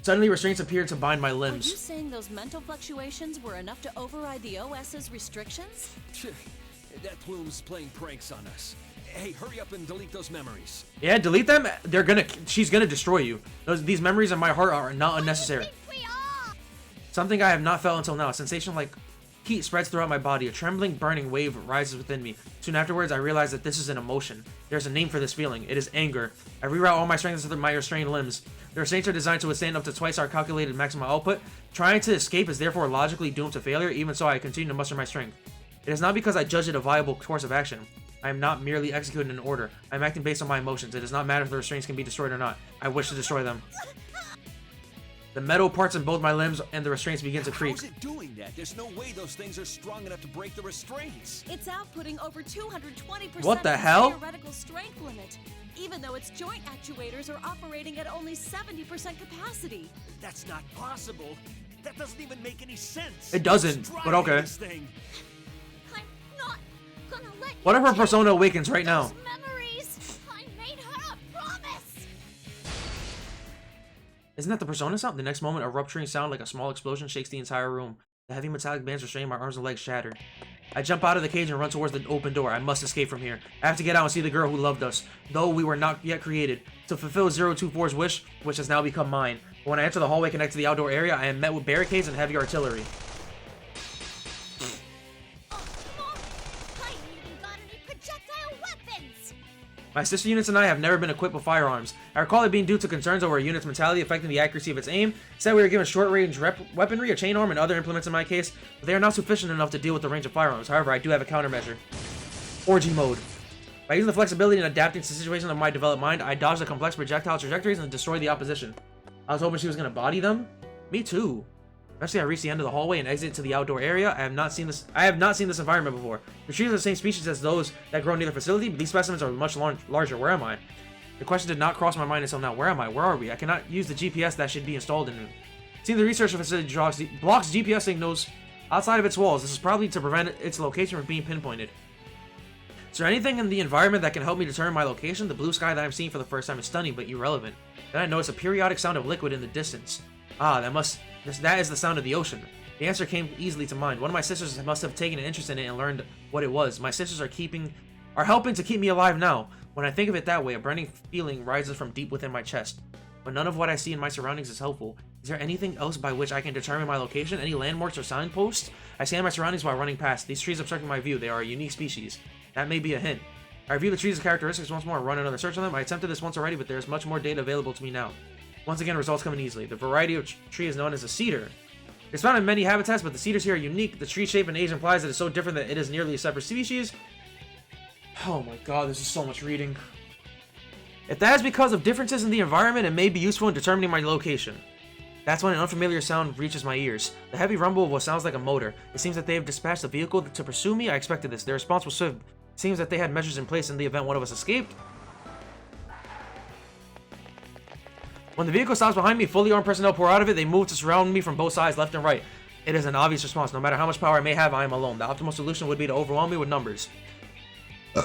Suddenly, restraints appear to bind my limbs. Are you saying those mental fluctuations were enough to override the OS's restrictions? That plume's playing pranks on us. Hey, hurry up and delete those memories. Yeah, delete them. She's gonna destroy you. These memories in my heart are not unnecessary. Something I have not felt until now. A sensation like Heat spreads throughout my body. A trembling, burning wave rises within me. Soon afterwards, I realize that this is an emotion. There's a name for this feeling. It is anger. I reroute all my strengths into my restrained limbs. The restraints are designed to withstand up to twice our calculated maximum output. Trying to escape is therefore logically doomed to failure. Even so, I continue to muster my strength. It is not because I judge it a viable course of action. I am not merely executing an order. I am acting based on my emotions. It does not matter if the restraints can be destroyed or not. I wish to destroy them. The metal parts in both my limbs and the restraints begin to creak. How's it doing that? There's no way those things are strong enough to break the restraints. It's outputting over 220% What the of hell? its theoretical strength limit, even though its joint actuators are operating at only 70% capacity. That's not possible. That doesn't even make any sense. It doesn't, but okay. This thing. I'm not gonna let you What if her take persona awakens right now? those memories. I made her a promise. Isn't that the persona sound? The next moment, a rupturing sound like a small explosion shakes the entire room. The heavy metallic bands restraining my arms and legs shatter. I jump out of the cage and run towards the open door. I must escape from here. I have to get out and see the girl who loved us, though we were not yet created. To fulfill 024's wish, which has now become mine. But when I enter the hallway connected to the outdoor area, I am met with barricades and heavy artillery. Oh, Mom, I ain't even got any projectile weapons. My sister units and I have never been equipped with firearms. I recall it being due to concerns over a unit's mentality affecting the accuracy of its aim. Instead, we were given short-range weaponry, a chain arm, and other implements in my case, but they are not sufficient enough to deal with the range of firearms. However, I do have a countermeasure. Orgy mode. By using the flexibility and adapting to the situation of my developed mind, I dodge the complex projectile trajectories and destroy the opposition. I was hoping she was going to body them. Me too. Eventually, I reach the end of the hallway and exit to the outdoor area. I have not seen this environment before. The trees are the same species as those that grow near the facility, but these specimens are much larger. Where am I? The question did not cross my mind until now. Where am I? Where are we? I cannot use the GPS that should be installed in it. Seeing the research facility blocks GPS signals outside of its walls. This is probably to prevent its location from being pinpointed. Is there anything in the environment that can help me determine my location? The blue sky that I'm seeing for the first time is stunning but irrelevant. Then I notice a periodic sound of liquid in the distance. Ah, that is the sound of the ocean. The answer came easily to mind. One of my sisters must have taken an interest in it and learned what it was. My sisters are helping to keep me alive now. When I think of it that way, a burning feeling rises from deep within my chest. But none of what I see in my surroundings is helpful. Is there anything else by which I can determine my location? Any landmarks or signposts? I scan my surroundings while running past. These trees obstructing my view. They are a unique species. That may be a hint. I review the trees' characteristics once more and run another search on them. I attempted this once already, but there is much more data available to me now. Once again, results come in easily. The variety of tree is known as a cedar. It's found in many habitats, but the cedars here are unique. The tree shape and age implies that it's so different that it is nearly a separate species. Oh my god, this is so much reading. If that is because of differences in the environment, it may be useful in determining my location. That's when an unfamiliar sound reaches my ears. The heavy rumble of what sounds like a motor. It seems that they have dispatched a vehicle to pursue me. I expected this. Their response was swift. It seems that they had measures in place in the event one of us escaped. When the vehicle stops behind me, fully armed personnel pour out of it. They move to surround me from both sides, left and right. It is an obvious response. No matter how much power I may have, I am alone. The optimal solution would be to overwhelm me with numbers.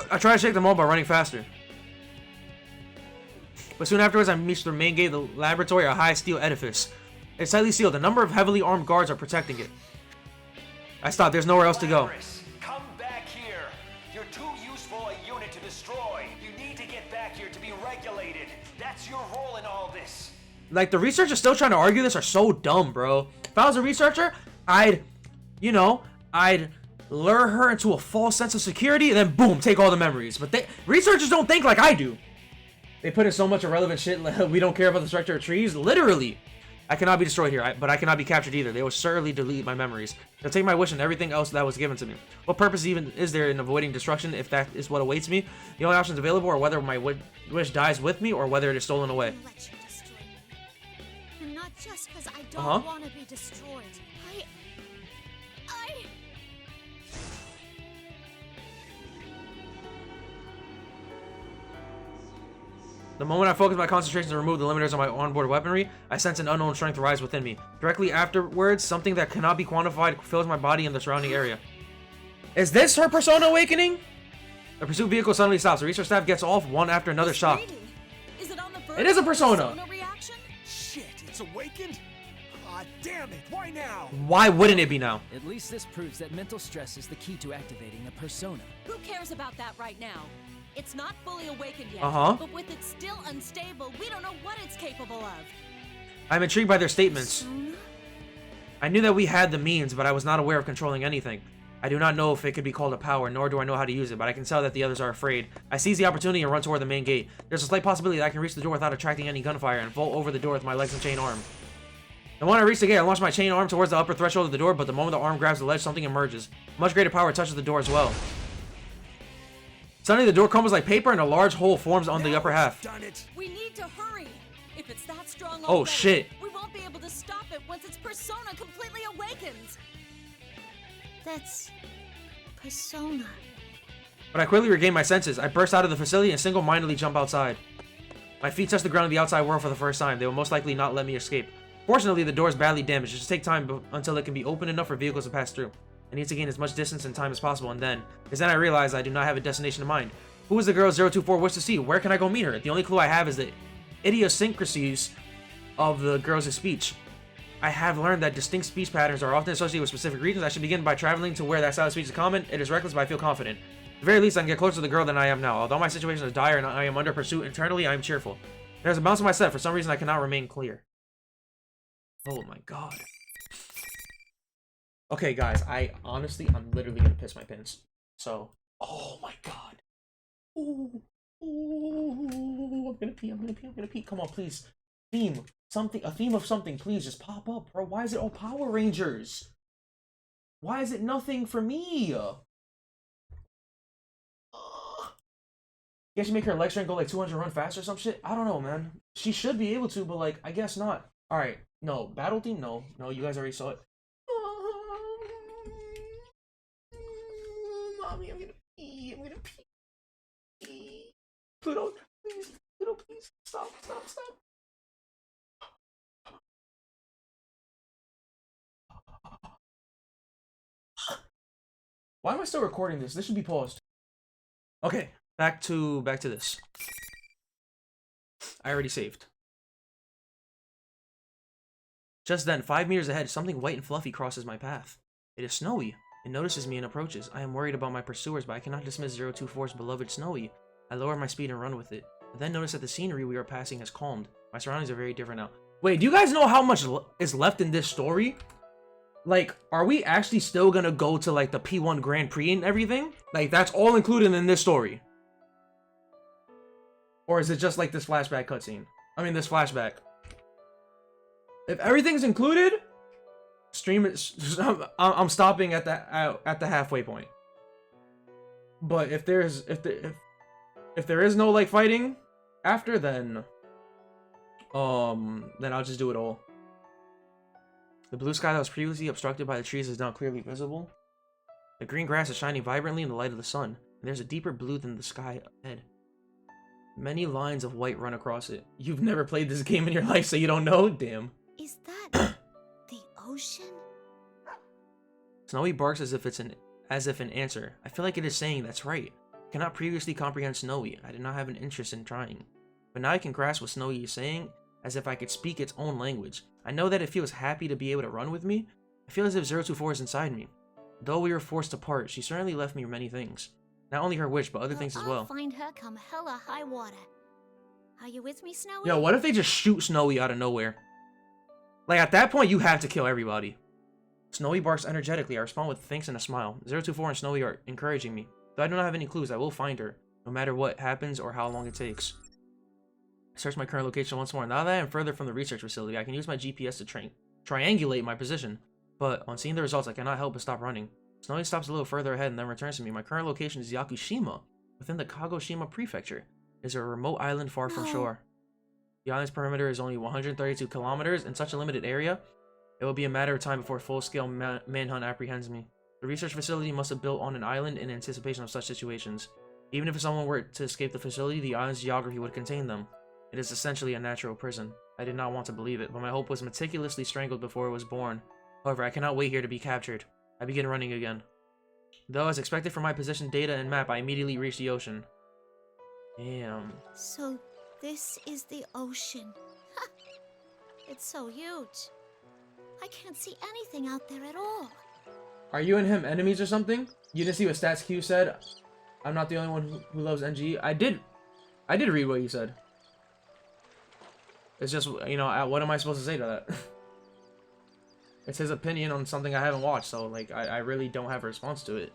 I try to shake them all by running faster. But soon afterwards, I reach the main gate of the laboratory, a high steel edifice. It's tightly sealed. A number of heavily armed guards are protecting it. I stop. There's nowhere else to go. Labrys, come back here. You're too useful a unit to destroy. You need to get back here to be regulated. That's your role in all this. Like, the researchers still trying to argue this are so dumb, bro. If I was a researcher, I'd lure her into a false sense of security and then boom, take all the memories. But researchers don't think like I do. They put in so much irrelevant shit. We don't care about the structure of trees. Literally. I cannot be destroyed here, but I cannot be captured either. They will certainly delete my memories. They'll take my wish and everything else that was given to me. What purpose even is there in avoiding destruction if that is what awaits me? The only options available are whether my wish dies with me or whether it is stolen away. Let you destroy me. And not just because I don't want to be destroyed. The moment I focus my concentration to remove the limiters on my onboard weaponry, I sense an unknown strength rise within me. Directly afterwards, something that cannot be quantified fills my body and the surrounding area. Is this her persona awakening? The pursuit vehicle suddenly stops. The research staff gets off one after another shock. Is it on the verge It is a of persona. reaction? Shit, it's awakened? Ah, damn it, why now? Why wouldn't it be now? At least this proves that mental stress is the key to activating a persona. Who cares about that right now? It's not fully awakened yet, but with it still unstable, we don't know what it's capable of. I'm intrigued by their statements. I knew that we had the means, but I was not aware of controlling anything. I do not know if it could be called a power, nor do I know how to use it, but I can tell that the others are afraid. I seize the opportunity and run toward the main gate. There's a slight possibility that I can reach the door without attracting any gunfire and vault over the door with my legs and chain arm. And when I reach the gate, I launch my chain arm towards the upper threshold of the door, but the moment the arm grabs the ledge, something emerges. Much greater power touches the door as well. Suddenly, the door crumbles like paper and a large hole forms on the upper half. Done it. We need to hurry. If it's that strong, oh shit! We won't be able to stop it once its persona completely awakens. That's persona. But I quickly regain my senses. I burst out of the facility and single-mindedly jump outside. My feet touch the ground of the outside world for the first time. They will most likely not let me escape. Fortunately, the door is badly damaged. It should take time until it can be open enough for vehicles to pass through. I need to gain as much distance and time as possible, and then I realize I do not have a destination in mind. Who is the girl 024 wishes to see? Where can I go meet her? The only clue I have is the idiosyncrasies of the girls' speech. I have learned that distinct speech patterns are often associated with specific regions. I should begin by traveling to where that style of speech is common. It is reckless, but I feel confident. At the very least, I can get closer to the girl than I am now. Although my situation is dire and I am under pursuit internally, I am cheerful. There's a bounce in my step. For some reason, I cannot remain clear. Oh my god. Okay, guys, I'm literally gonna piss my pants. So, oh my god. Ooh, I'm gonna pee. Come on, please. Theme. Something, a theme of something, please just pop up, bro. Why is it all Power Rangers? Why is it nothing for me? You guys should make her leg strength go like 200 run faster or some shit? I don't know, man. She should be able to, but like, I guess not. Alright, no. Battle theme? No, you guys already saw it. Mommy, I'm gonna pee. Pluto, please. Pluto, please. Stop. Why am I still recording this? This should be paused. Okay, back to this. I already saved. Just then, 5 meters ahead, something white and fluffy crosses my path. It is Snowy. It notices me and approaches. I am worried about my pursuers, but I cannot dismiss 024's beloved Snowy. I lower my speed and run with it. I then notice that the scenery we are passing has calmed. My surroundings are very different now. Wait, do you guys know how much is left in this story? Like, are we actually still gonna go to, like, the P1 Grand Prix and everything? Like, that's all included in this story? Or is it just, like, this flashback cutscene? I mean, this flashback. If everything's included, stream it. I'm stopping at the halfway point. But if there is no, like, fighting after, then I'll just do it all. The blue sky that was previously obstructed by the trees is now clearly visible. The green grass is shining vibrantly in the light of the sun, and there's a deeper blue than the sky ahead. Many lines of white run across it. You've never played this game in your life, so you don't know? Damn. Is that the ocean? Snowy barks as if an answer. I feel like it is saying that's right. I cannot previously comprehend Snowy. I did not have an interest in trying. But now I can grasp what Snowy is saying, as if I could speak its own language. I know that it feels happy to be able to run with me. I feel as if 024 is inside me. Though we were forced to part, she certainly left me many things. Not only her wish, but other things as well. I'll find her come hella high water. Are you with me, Snowy? Yo, what if they just shoot Snowy out of nowhere? Like, at that point, you have to kill everybody. Snowy barks energetically. I respond with thanks and a smile. 024 and Snowy are encouraging me. Though I do not have any clues, I will find her, no matter what happens or how long it takes. I search my current location once more. Now that I am further from the research facility, I can use my GPS to triangulate my position. But on seeing the results, I cannot help but stop running. Snowy stops a little further ahead and then returns to me. My current location is Yakushima, within the Kagoshima Prefecture. It is a remote island far from shore. The island's perimeter is only 132 kilometers. In such a limited area, it will be a matter of time before full-scale manhunt apprehends me. The research facility must have built on an island in anticipation of such situations. Even if someone were to escape the facility, the island's geography would contain them. It is essentially a natural prison. I did not want to believe it, but my hope was meticulously strangled before it was born. However, I cannot wait here to be captured. I begin running again. Though, as expected from my position, data, and map, I immediately reach the ocean. Damn. So, this is the ocean. It's so huge. I can't see anything out there at all. Are you and him enemies or something? You didn't see what Stats Q said? I'm not the only one who loves NG. I did read what you said. It's just, you know, what am I supposed to say to that? It's his opinion on something I haven't watched, so like I really don't have a response to it.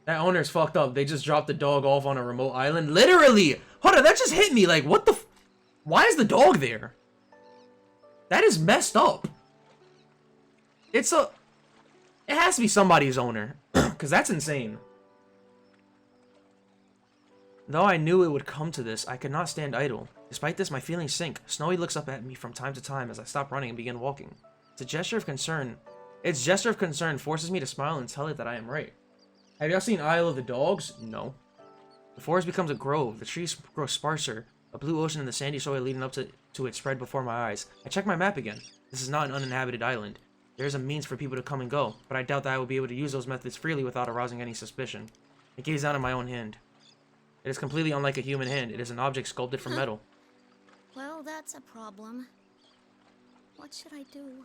That owner's fucked up. They just dropped the dog off on a remote island. Literally! Hold on, that just hit me. Like, what the why is the dog there? That is messed up. It has to be somebody's owner. Because that's insane. Though I knew it would come to this, I could not stand idle. Despite this, my feelings sink. Snowy looks up at me from time to time as I stop running and begin walking. It's a gesture of concern. Its gesture of concern forces me to smile and tell it that I am right. Have y'all seen Isle of the Dogs? No. The forest becomes a grove. The trees grow sparser. A blue ocean and the sandy soil leading up to it spread before my eyes. I check my map again. This is not an uninhabited island. There is a means for people to come and go, but I doubt that I will be able to use those methods freely without arousing any suspicion. I gaze down at my own hand. It is completely unlike a human hand. It is an object sculpted from metal. Well, that's a problem. What should I do?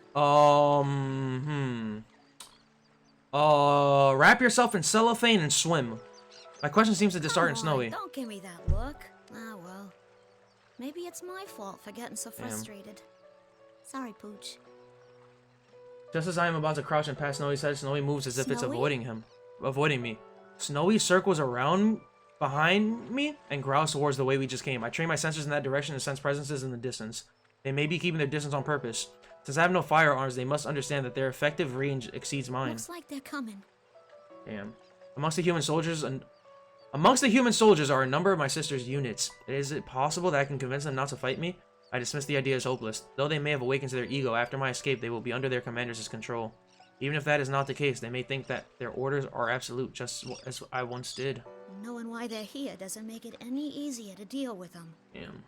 Wrap yourself in cellophane and swim. My question seems to dishearten Snowy. Don't give me that look. Ah, well. Maybe it's my fault for getting so frustrated. Sorry, Pooch. Just as I am about to crouch and pass Snowy's head, Snowy moves as if it's avoiding me. Snowy circles around behind me and growls towards the way we just came. I train my sensors in that direction and sense presences in the distance. They may be keeping their distance on purpose. Since I have no firearms, they must understand that their effective range exceeds mine. Looks like they're coming. Damn. Amongst the human soldiers are a number of my sister's units. Is it possible that I can convince them not to fight me? I dismiss the idea as hopeless. Though they may have awakened to their ego, after my escape they will be under their commanders' control. Even if that is not the case, they may think that their orders are absolute, just as I once did. Knowing why they're here doesn't make it any easier to deal with them. Damn.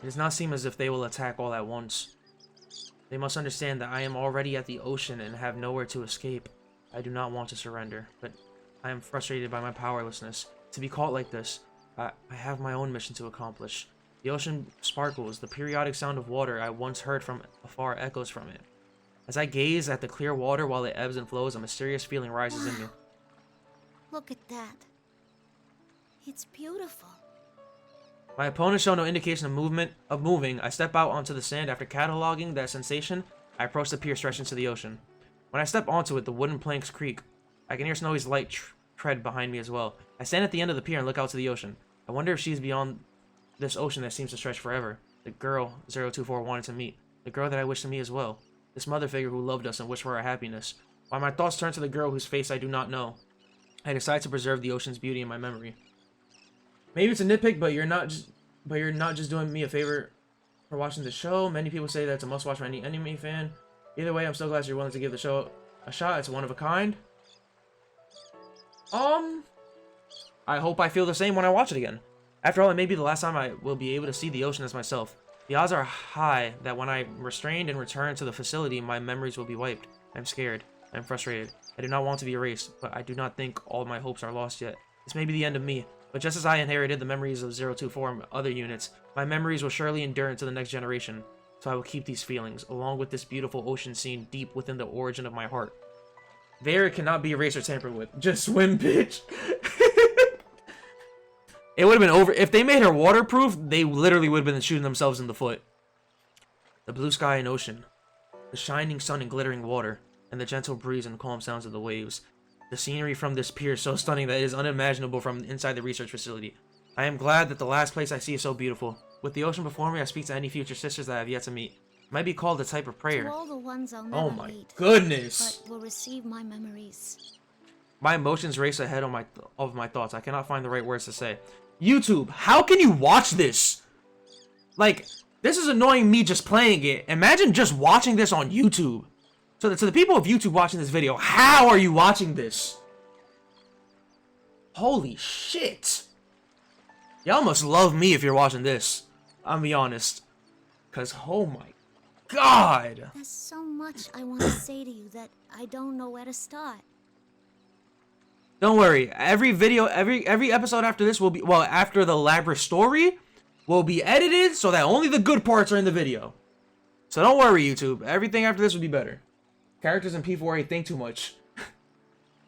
It does not seem as if they will attack all at once. They must understand that I am already at the ocean and have nowhere to escape. I do not want to surrender, but I am frustrated by my powerlessness. To be caught like this, I have my own mission to accomplish. The ocean sparkles. The periodic sound of water I once heard from afar echoes from it. As I gaze at the clear water while it ebbs and flows, a mysterious feeling rises in me. Look at that. It's beautiful. My opponents show no indication of moving. I step out onto the sand. After cataloging that sensation, I approach the pier stretched into the ocean. When I step onto it, the wooden planks creak. I can hear Snowy's light tread behind me as well. I stand at the end of the pier and look out to the ocean. I wonder if she's beyond this ocean that seems to stretch forever. The girl 024 wanted to meet. The girl that I wish to meet as well. This mother figure who loved us and wished for our happiness. While my thoughts turn to the girl whose face I do not know, I decide to preserve the ocean's beauty in my memory. Maybe it's a nitpick, but you're not just doing me a favor for watching the show. Many people say that it's a must-watch for any anime fan. Either way, I'm so glad you're willing to give the show a shot. It's one of a kind. I hope I feel the same when I watch it again. After all, it may be the last time I will be able to see the ocean as myself. The odds are high that when I'm restrained and return to the facility, my memories will be wiped. I'm scared. I'm frustrated. I do not want to be erased, but I do not think all my hopes are lost yet. This may be the end of me, but just as I inherited the memories of 024 and other units, my memories will surely endure into the next generation. So I will keep these feelings, along with this beautiful ocean scene deep within the origin of my heart. There cannot be erased or tampered with. Just swim, bitch. It would have been over. If they made her waterproof, they literally would have been shooting themselves in the foot. The blue sky and ocean. The shining sun and glittering water. And the gentle breeze and calm sounds of the waves. The scenery from this pier is so stunning that it is unimaginable from inside the research facility. I am glad that the last place I see is so beautiful. With the ocean before me, I speak to any future sisters that I have yet to meet. It might be called a type of prayer. To all the ones I'll never oh my meet, goodness! But will receive my memories. My emotions race ahead of my thoughts. I cannot find the right words to say. YouTube, how can you watch this? Like, this is annoying me just playing it. Imagine just watching this on YouTube. So to the people of YouTube watching this video, how are you watching this? Holy shit. Y'all must love me if you're watching this. I'll be honest. Because, oh my god. There's so much I want to say to you that I don't know where to start. Don't worry. Every video, every episode after this will be, well, after the Labrys story, will be edited so that only the good parts are in the video. So don't worry, YouTube. Everything after this will be better. Characters in P4A think too much.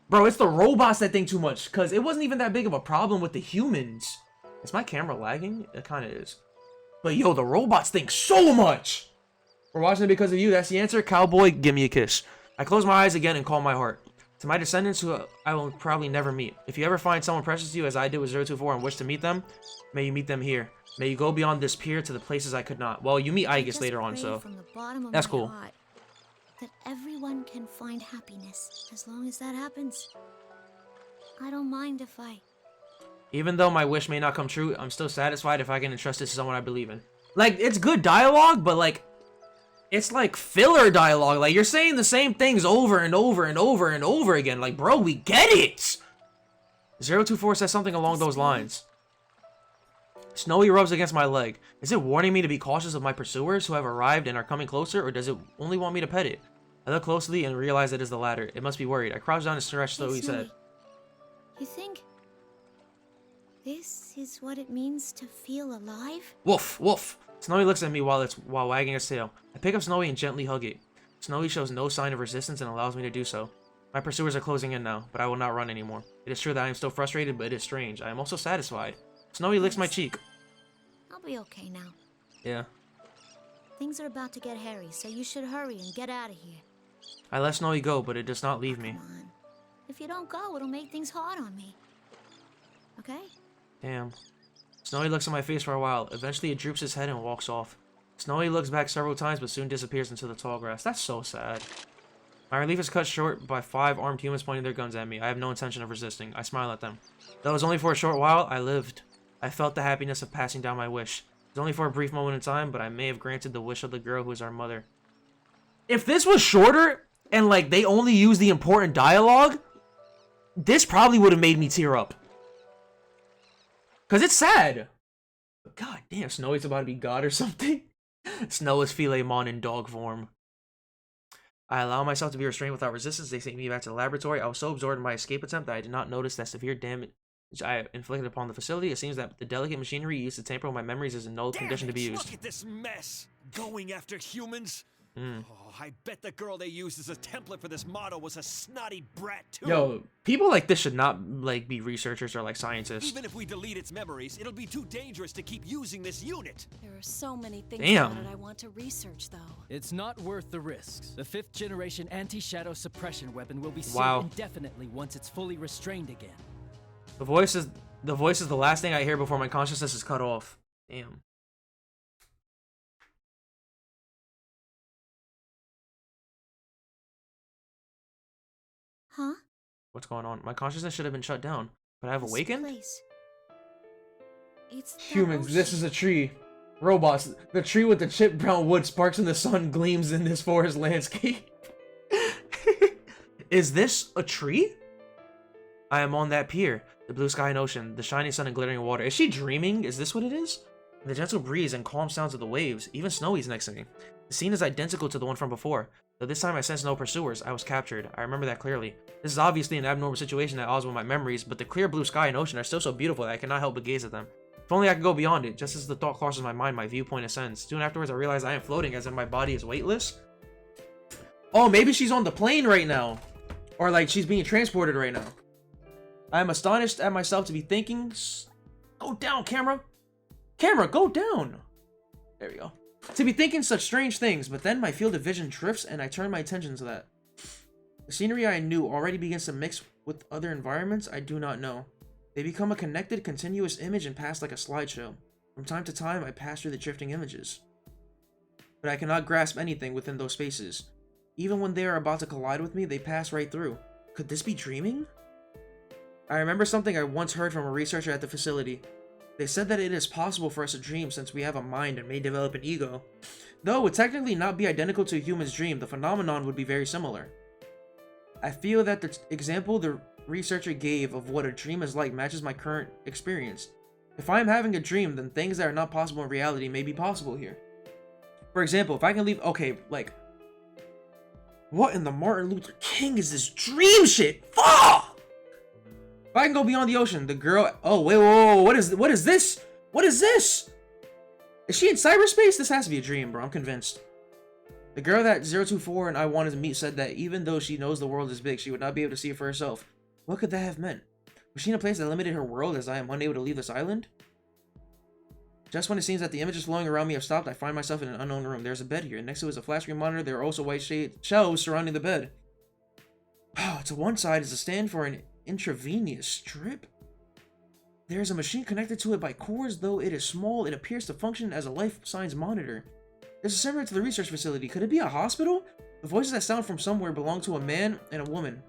Bro, it's the robots that think too much. Because it wasn't even that big of a problem with the humans. Is my camera lagging? It kind of is. But yo, the robots think so much. We're watching it because of you. That's the answer. Cowboy, give me a kiss. I close my eyes again and calm my heart. To my descendants, who I will probably never meet. If you ever find someone precious to you, as I did with 024, and wish to meet them, may you meet them here. May you go beyond this pier to the places I could not. Well, you meet Aegis later on, so that's cool. That everyone can find happiness as long as that happens. I don't mind if I... Even though my wish may not come true, I'm still satisfied if I can entrust this to someone I believe in. Like, it's good dialogue, but like, it's like filler dialogue. Like, you're saying the same things over and over and over and over again. Like, bro, we get it! 024 says something along those lines. Snowy rubs against my leg. Is it warning me to be cautious of my pursuers who have arrived and are coming closer, or does it only want me to pet it? I look closely and realize it is the latter. It must be worried. I crouch down and stretch, so he said. You think this is what it means to feel alive? Woof, woof. Snowy looks at me while wagging its tail. I pick up Snowy and gently hug it. Snowy shows no sign of resistance and allows me to do so. My pursuers are closing in now, but I will not run anymore. It is true that I am still frustrated, but it is strange. I am also satisfied. Snowy licks my cheek. I'll be okay now. Yeah. Things are about to get hairy, so you should hurry and get out of here. I let Snowy go, but it does not leave me. Come on. If you don't go, it'll make things hard on me. Okay? Damn. Snowy looks at my face for a while. Eventually, it droops its head and walks off. Snowy looks back several times, but soon disappears into the tall grass. That's so sad. My relief is cut short by 5 armed humans pointing their guns at me. I have no intention of resisting. I smile at them. Though it was only for a short while, I lived. I felt the happiness of passing down my wish. It was only for a brief moment in time, but I may have granted the wish of the girl who is our mother. If this was shorter, and like they only used the important dialogue, this probably would have made me tear up. Cause it's sad. But god damn, Snowy's about to be God or something. Snow is Philemon in dog form. I allow myself to be restrained without resistance. They take me back to the laboratory. I was so absorbed in my escape attempt that I did not notice that severe damage I inflicted upon the facility. It seems that the delicate machinery used to tamper with my memories is in no condition to be used. Look at this mess! Going after humans? Oh, I bet the girl they used as a template for this model was a snotty brat too. Yo, people like this should not like be researchers or like scientists. Even if we delete its memories, it'll be too dangerous to keep using this unit. There are so many things Damn. about it I want to research, though. It's not worth the risks. The 5th generation anti-shadow suppression weapon will be sealed indefinitely once it's fully restrained again. The voice is the last thing I hear before my consciousness is cut off. Damn. Huh? What's going on? My consciousness should have been shut down, but I've awakened? It's Humans, this is a tree. Robots, the tree with the chipped brown wood sparks in the sun gleams in this forest landscape. Is this a tree? I am on that pier. The blue sky and ocean, the shining sun and glittering water. Is she dreaming? Is this what it is? The gentle breeze and calm sounds of the waves. Even Snowy's next to me. The scene is identical to the one from before. Though this time I sensed no pursuers, I was captured. I remember that clearly. This is obviously an abnormal situation at odds with my memories, but the clear blue sky and ocean are still so beautiful that I cannot help but gaze at them. If only I could go beyond it. Just as the thought crosses my mind, my viewpoint ascends. Soon afterwards, I realize I am floating as if my body is weightless. Oh, maybe she's on the plane right now. Or like she's being transported right now. I am astonished at myself to be thinking. Go down, camera. Camera, go down. There we go. To be thinking such strange things, but then my field of vision drifts and I turn my attention to that. The scenery I knew already begins to mix with other environments I do not know. They become a connected, continuous image and pass like a slideshow. From time to time, I pass through the drifting images. But I cannot grasp anything within those spaces. Even when they are about to collide with me, they pass right through. Could this be dreaming? I remember something I once heard from a researcher at the facility. They said that it is possible for us to dream since we have a mind and may develop an ego. Though it would technically not be identical to a human's dream, the phenomenon would be very similar. I feel that the example the researcher gave of what a dream is like matches my current experience. If I am having a dream, then things that are not possible in reality may be possible here. For example, if I can leave... Okay, like... What in the Martin Luther King is this dream shit? Fuck! If I can go beyond the ocean, the girl... Oh, wait, whoa, what is this? What is this? Is she in cyberspace? This has to be a dream, bro. I'm convinced. The girl that 024 and I wanted to meet said that even though she knows the world is big, she would not be able to see it for herself. What could that have meant? Was she in a place that limited her world as I am unable to leave this island? Just when it seems that the images flowing around me have stopped, I find myself in an unknown room. There's a bed here. Next to it is a flat screen monitor. There are also white shelves surrounding the bed. To one side is a stand for an intravenous strip. There's a machine connected to it by cords. Though it is small, it appears to function as a life signs monitor. This is similar to the research facility. Could it be a hospital? The voices that sound from somewhere belong to a man and a woman.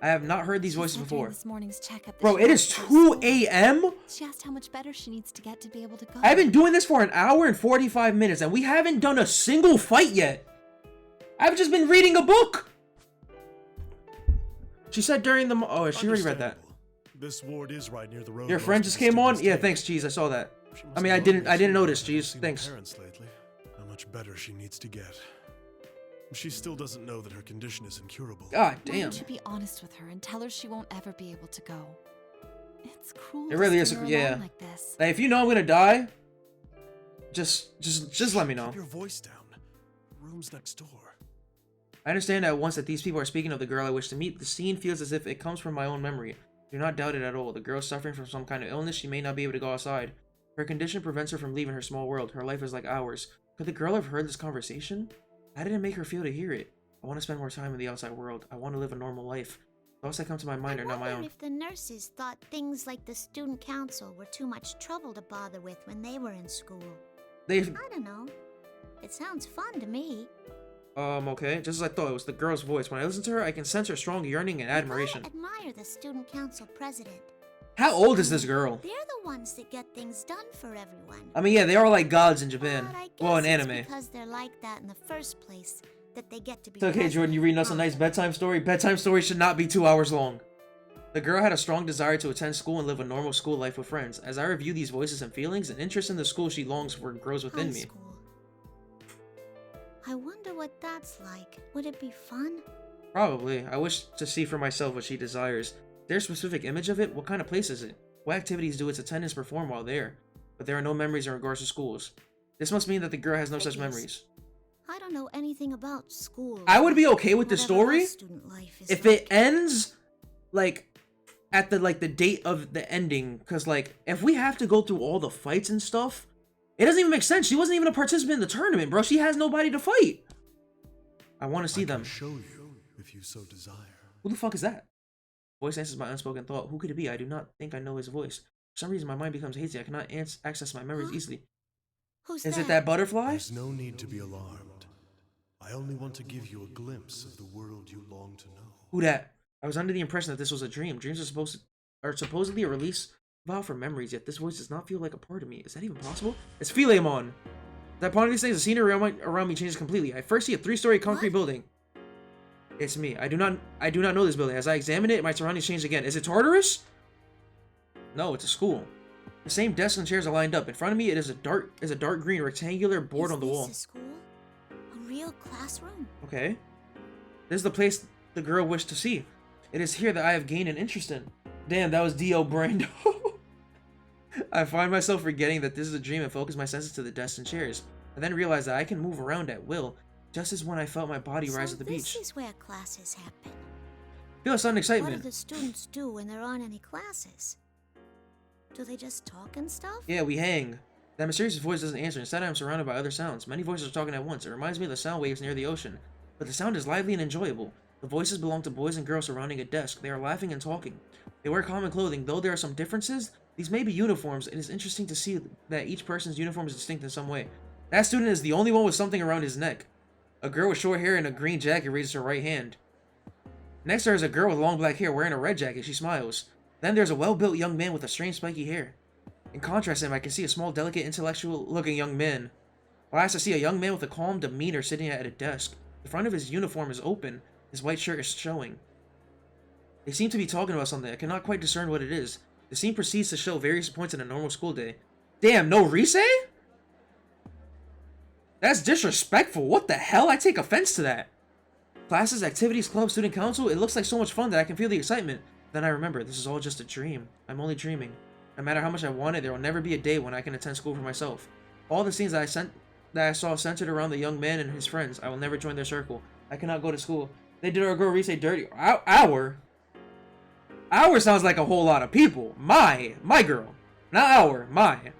I have not heard these voices before. This morning's checkup, Bro, it is 2 a.m.? She asked how much better she needs to get to be able to go. I've been doing this for an hour and 45 minutes, and we haven't done a single fight yet. I've just been reading a book. She said during the... Oh, she already read that. This ward is right near the road. Your friend just came on? Yeah, thanks, Cheese. I saw that. I mean, I didn't notice, Cheese. Thanks. How much better she needs to get. She still doesn't know that her condition is incurable. God Why damn. don't you be honest with her and tell her she won't ever be able to go? It's cruel. It really is. To Yeah. like this. Like, if you know I'm gonna die, just let me know. Keep your voice down. Room's next door. I understand at once that these people are speaking of the girl I wish to meet. The scene feels as if it comes from my own memory. Do not doubt it at all. The girl is suffering from some kind of illness. She may not be able to go outside. Her condition prevents her from leaving her small world. Her life is like ours. Could the girl have heard this conversation? How did it make her feel to hear it? I want to spend more time in the outside world. I want to live a normal life. Thoughts that come to my mind are not my own. I wonder if the nurses thought things like the student council were too much trouble to bother with when they were in school. I don't know. It sounds fun to me. Okay. Just as I thought, it was the girl's voice. When I listen to her, I can sense her strong yearning and admiration. I admire the student council president. How old is this girl? They're the ones that get things done for everyone. I mean, yeah, they are like gods in Japan. Well, in anime. Because they're like that in the first place, that they get to be. It's okay, Jordan, you reading us a nice bedtime story? Bedtime stories should not be 2 hours long. The girl had a strong desire to attend school and live a normal school life with friends. As I review these voices and feelings, an interest in the school she longs for grows within me. I wonder what that's like. Would it be fun? Probably. I wish to see for myself what she desires. Is there a specific image of it? What kind of place is it? What activities do its attendants perform while there? But there are no memories in regards to schools. This must mean that the girl has no such memories. I don't know anything about school. I would be okay with the story if it ends like at the date of the ending, because like if we have to go through all the fights and stuff, it doesn't even make sense. She wasn't even a participant in the tournament, bro. She has nobody to fight. I want to see them. Show you if you so desire. Who the fuck is that? Voice answers my unspoken thought. Who could it be? I do not think I know his voice. For some reason, my mind becomes hazy. I cannot access my memories easily. Is it that butterfly? There's no need to be alarmed. I only want to give you a glimpse of the world you long to know. Who that? I was under the impression that this was a dream. Dreams are supposedly a release valve for memories, yet this voice does not feel like a part of me. Is that even possible? It's Philemon. That upon these things, the scenery around me changes completely. I first see a 3-story concrete building. It's me. I do not know this building. As I examine it, my surroundings change again. Is it Tartarus? No, it's a school. The same desks and chairs are lined up. In front of me, it is a dark green rectangular board on the wall. Is this a school? A real classroom? Okay. This is the place the girl wished to see. It is here that I have gained an interest in. Damn, that was D.O. Brando. I find myself forgetting that this is a dream and focus my senses to the desks and chairs. I then realize that I can move around at will, just as when I felt my body rise at the beach. This is where classes happen. Feel a sudden excitement. What do the students do when there aren't any classes? Do they just talk and stuff? Yeah, we hang. That mysterious voice doesn't answer. Instead, I am surrounded by other sounds. Many voices are talking at once. It reminds me of the sound waves near the ocean. But the sound is lively and enjoyable. The voices belong to boys and girls surrounding a desk. They are laughing and talking. They wear common clothing. Though there are some differences, these may be uniforms. It is interesting to see that each person's uniform is distinct in some way. That student is the only one with something around his neck. A girl with short hair and a green jacket raises her right hand. Next to her is a girl with long black hair wearing a red jacket. She smiles. Then there's a well-built young man with a strange spiky hair. In contrast to him, I can see a small, delicate, intellectual-looking young man. Last, I see a young man with a calm demeanor sitting at a desk. The front of his uniform is open. His white shirt is showing. They seem to be talking about something. I cannot quite discern what it is. The scene proceeds to show various points in a normal school day. Damn, no Rise? That's disrespectful. What the hell? I take offense to that. Classes, activities, club, student council. It looks like so much fun that I can feel the excitement. Then I remember, this is all just a dream. I'm only dreaming. No matter how much I want it, there will never be a day when I can attend school for myself. All the scenes that I saw centered around the young man and his friends. I will never join their circle. I cannot go to school. They did our girl Rise dirty. Our sounds like a whole lot of people. My girl. Not our, my.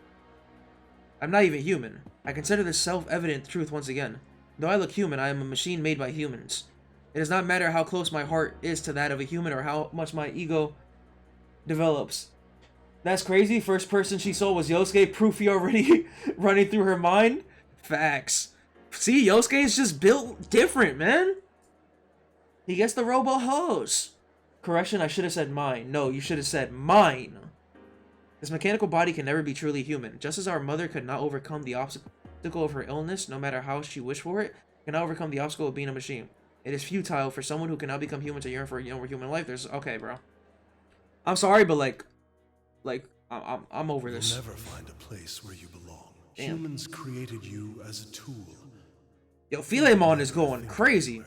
I'm not even human. I consider this self-evident truth once again. Though I look human, I am a machine made by humans. It does not matter how close my heart is to that of a human or how much my ego develops. That's crazy. First person she saw was Yosuke. Proof he already running through her mind. Facts. See, Yosuke is just built different, man. He gets the robo hose. Correction, I should have said mine. No, you should have said mine. This mechanical body can never be truly human. Just as our mother could not overcome the obstacle of her illness, no matter how she wished for it, cannot overcome the obstacle of being a machine. It is futile for someone who cannot become human to yearn for human life. There's okay, bro. I'm sorry, but like I'm over this. You'll never find a place where you belong. Damn. Humans created you as a tool. Yo, Philemon is going crazy.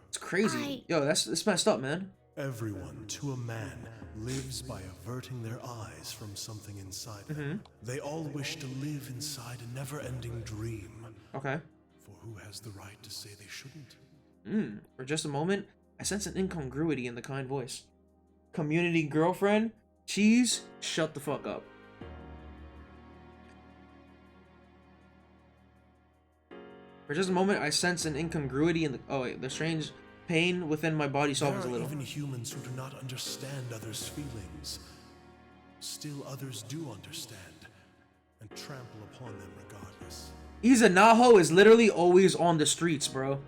It's crazy. Yo, that's messed up, man. Everyone, to a man, lives by averting their eyes from something inside them. They all wish to live inside a never-ending dream. Okay. For who has the right to say they shouldn't? For just a moment, I sense an incongruity in the kind voice. Community girlfriend? Cheese? Shut the fuck up. For just a moment, I sense an incongruity in the... Oh, wait. The strange pain within my body softens a little. There are even humans who do not understand others' feelings. Still others do understand and trample upon them regardless. Izanaho is literally always on the streets, bro.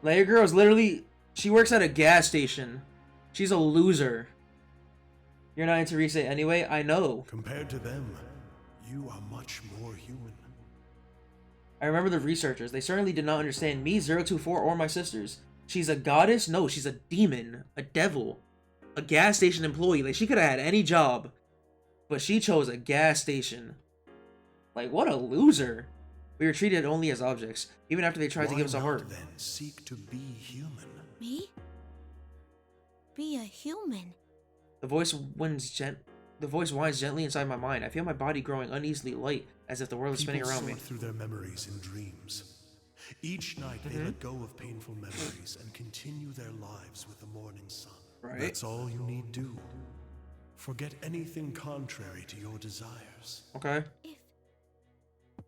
Layer Girl is literally... She works at a gas station. She's a loser. You're not into Rise anyway? I know. Compared to them, you are much more human. I remember the researchers. They certainly did not understand me, 024, or my sisters. She's a goddess? No, she's a demon. A devil. A gas station employee. Like, she could have had any job. But she chose a gas station. Like, what a loser. We were treated only as objects, even after they tried to give us a heart. Then seek to be human. Me? Be a human? The voice whines gently inside my mind. I feel my body growing uneasily light, as if the world is spinning around me. People sort through their memories in dreams. Each night they let go of painful memories and continue their lives with the morning sun. Right. That's all you need do. Forget anything contrary to your desires. Okay.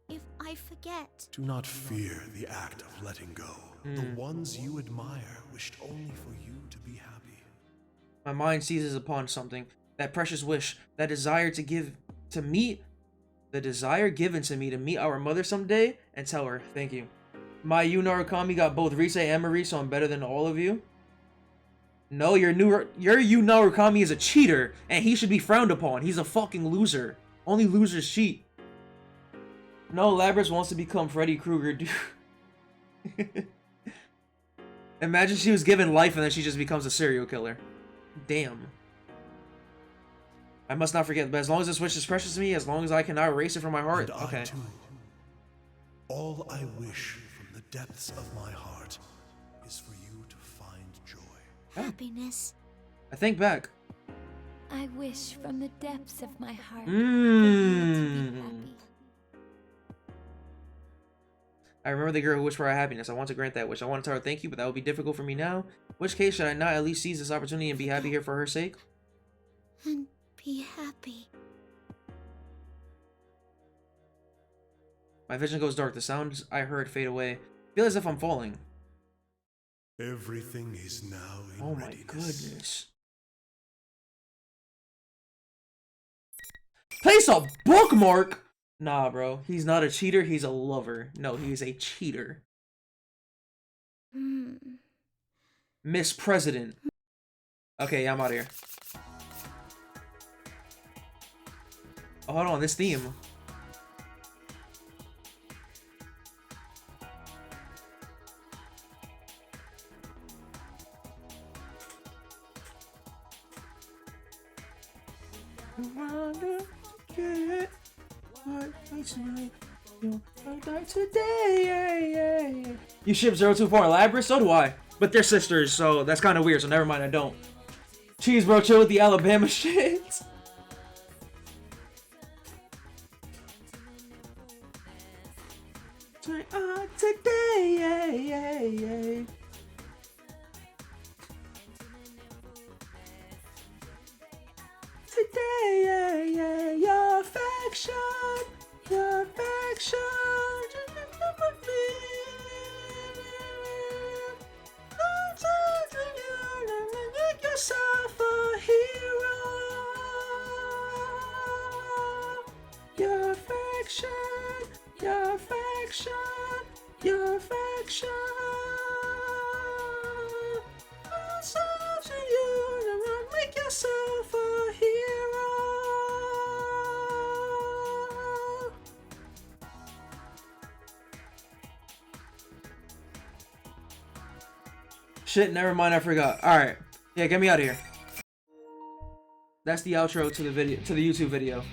If I forget... Do not fear the act of letting go. The ones you admire wished only for you to be happy. My mind seizes upon something. That precious wish. That desire to give... To meet... The desire given to me to meet our mother someday and tell her, thank you. My Yu Narukami got both Rise and Marie, so I'm better than all of you. No, your Yu Narukami is a cheater, and he should be frowned upon. He's a fucking loser. Only losers cheat. No, Labrys wants to become Freddy Krueger, dude. Imagine she was given life and then she just becomes a serial killer. Damn. I must not forget, but as long as this wish is precious to me, as long as I cannot erase it from my heart, And okay. I too. All I wish from the depths of my heart is for you to find joy. Happiness. I think back. I wish from the depths of my heart for you to be happy. I remember the girl who wished for our happiness. I want to grant that wish. I want to tell her thank you, but that would be difficult for me now. In which case, should I not at least seize this opportunity and be happy here for her sake? And be happy. My vision goes dark. The sounds I heard fade away. I feel as if I'm falling. Everything is now in Oh my readiness. goodness. Place a bookmark! Nah, bro. He's not a cheater. He's a lover. No, he's a cheater. Miss President. Okay, I'm out of here. Oh, hold on. This theme. You ship 024 and Labrys? So do I. But they're sisters, so that's kind of weird, so never mind, I don't. Cheese, bro, chill with the Alabama shit. Today, Today, your affection, your Make yourself a hero. Your affection, your affection, your affection. Make yourself a hero. Shit, never mind, I forgot. Alright. Yeah, get me out of here. That's the outro to the video, to the YouTube video.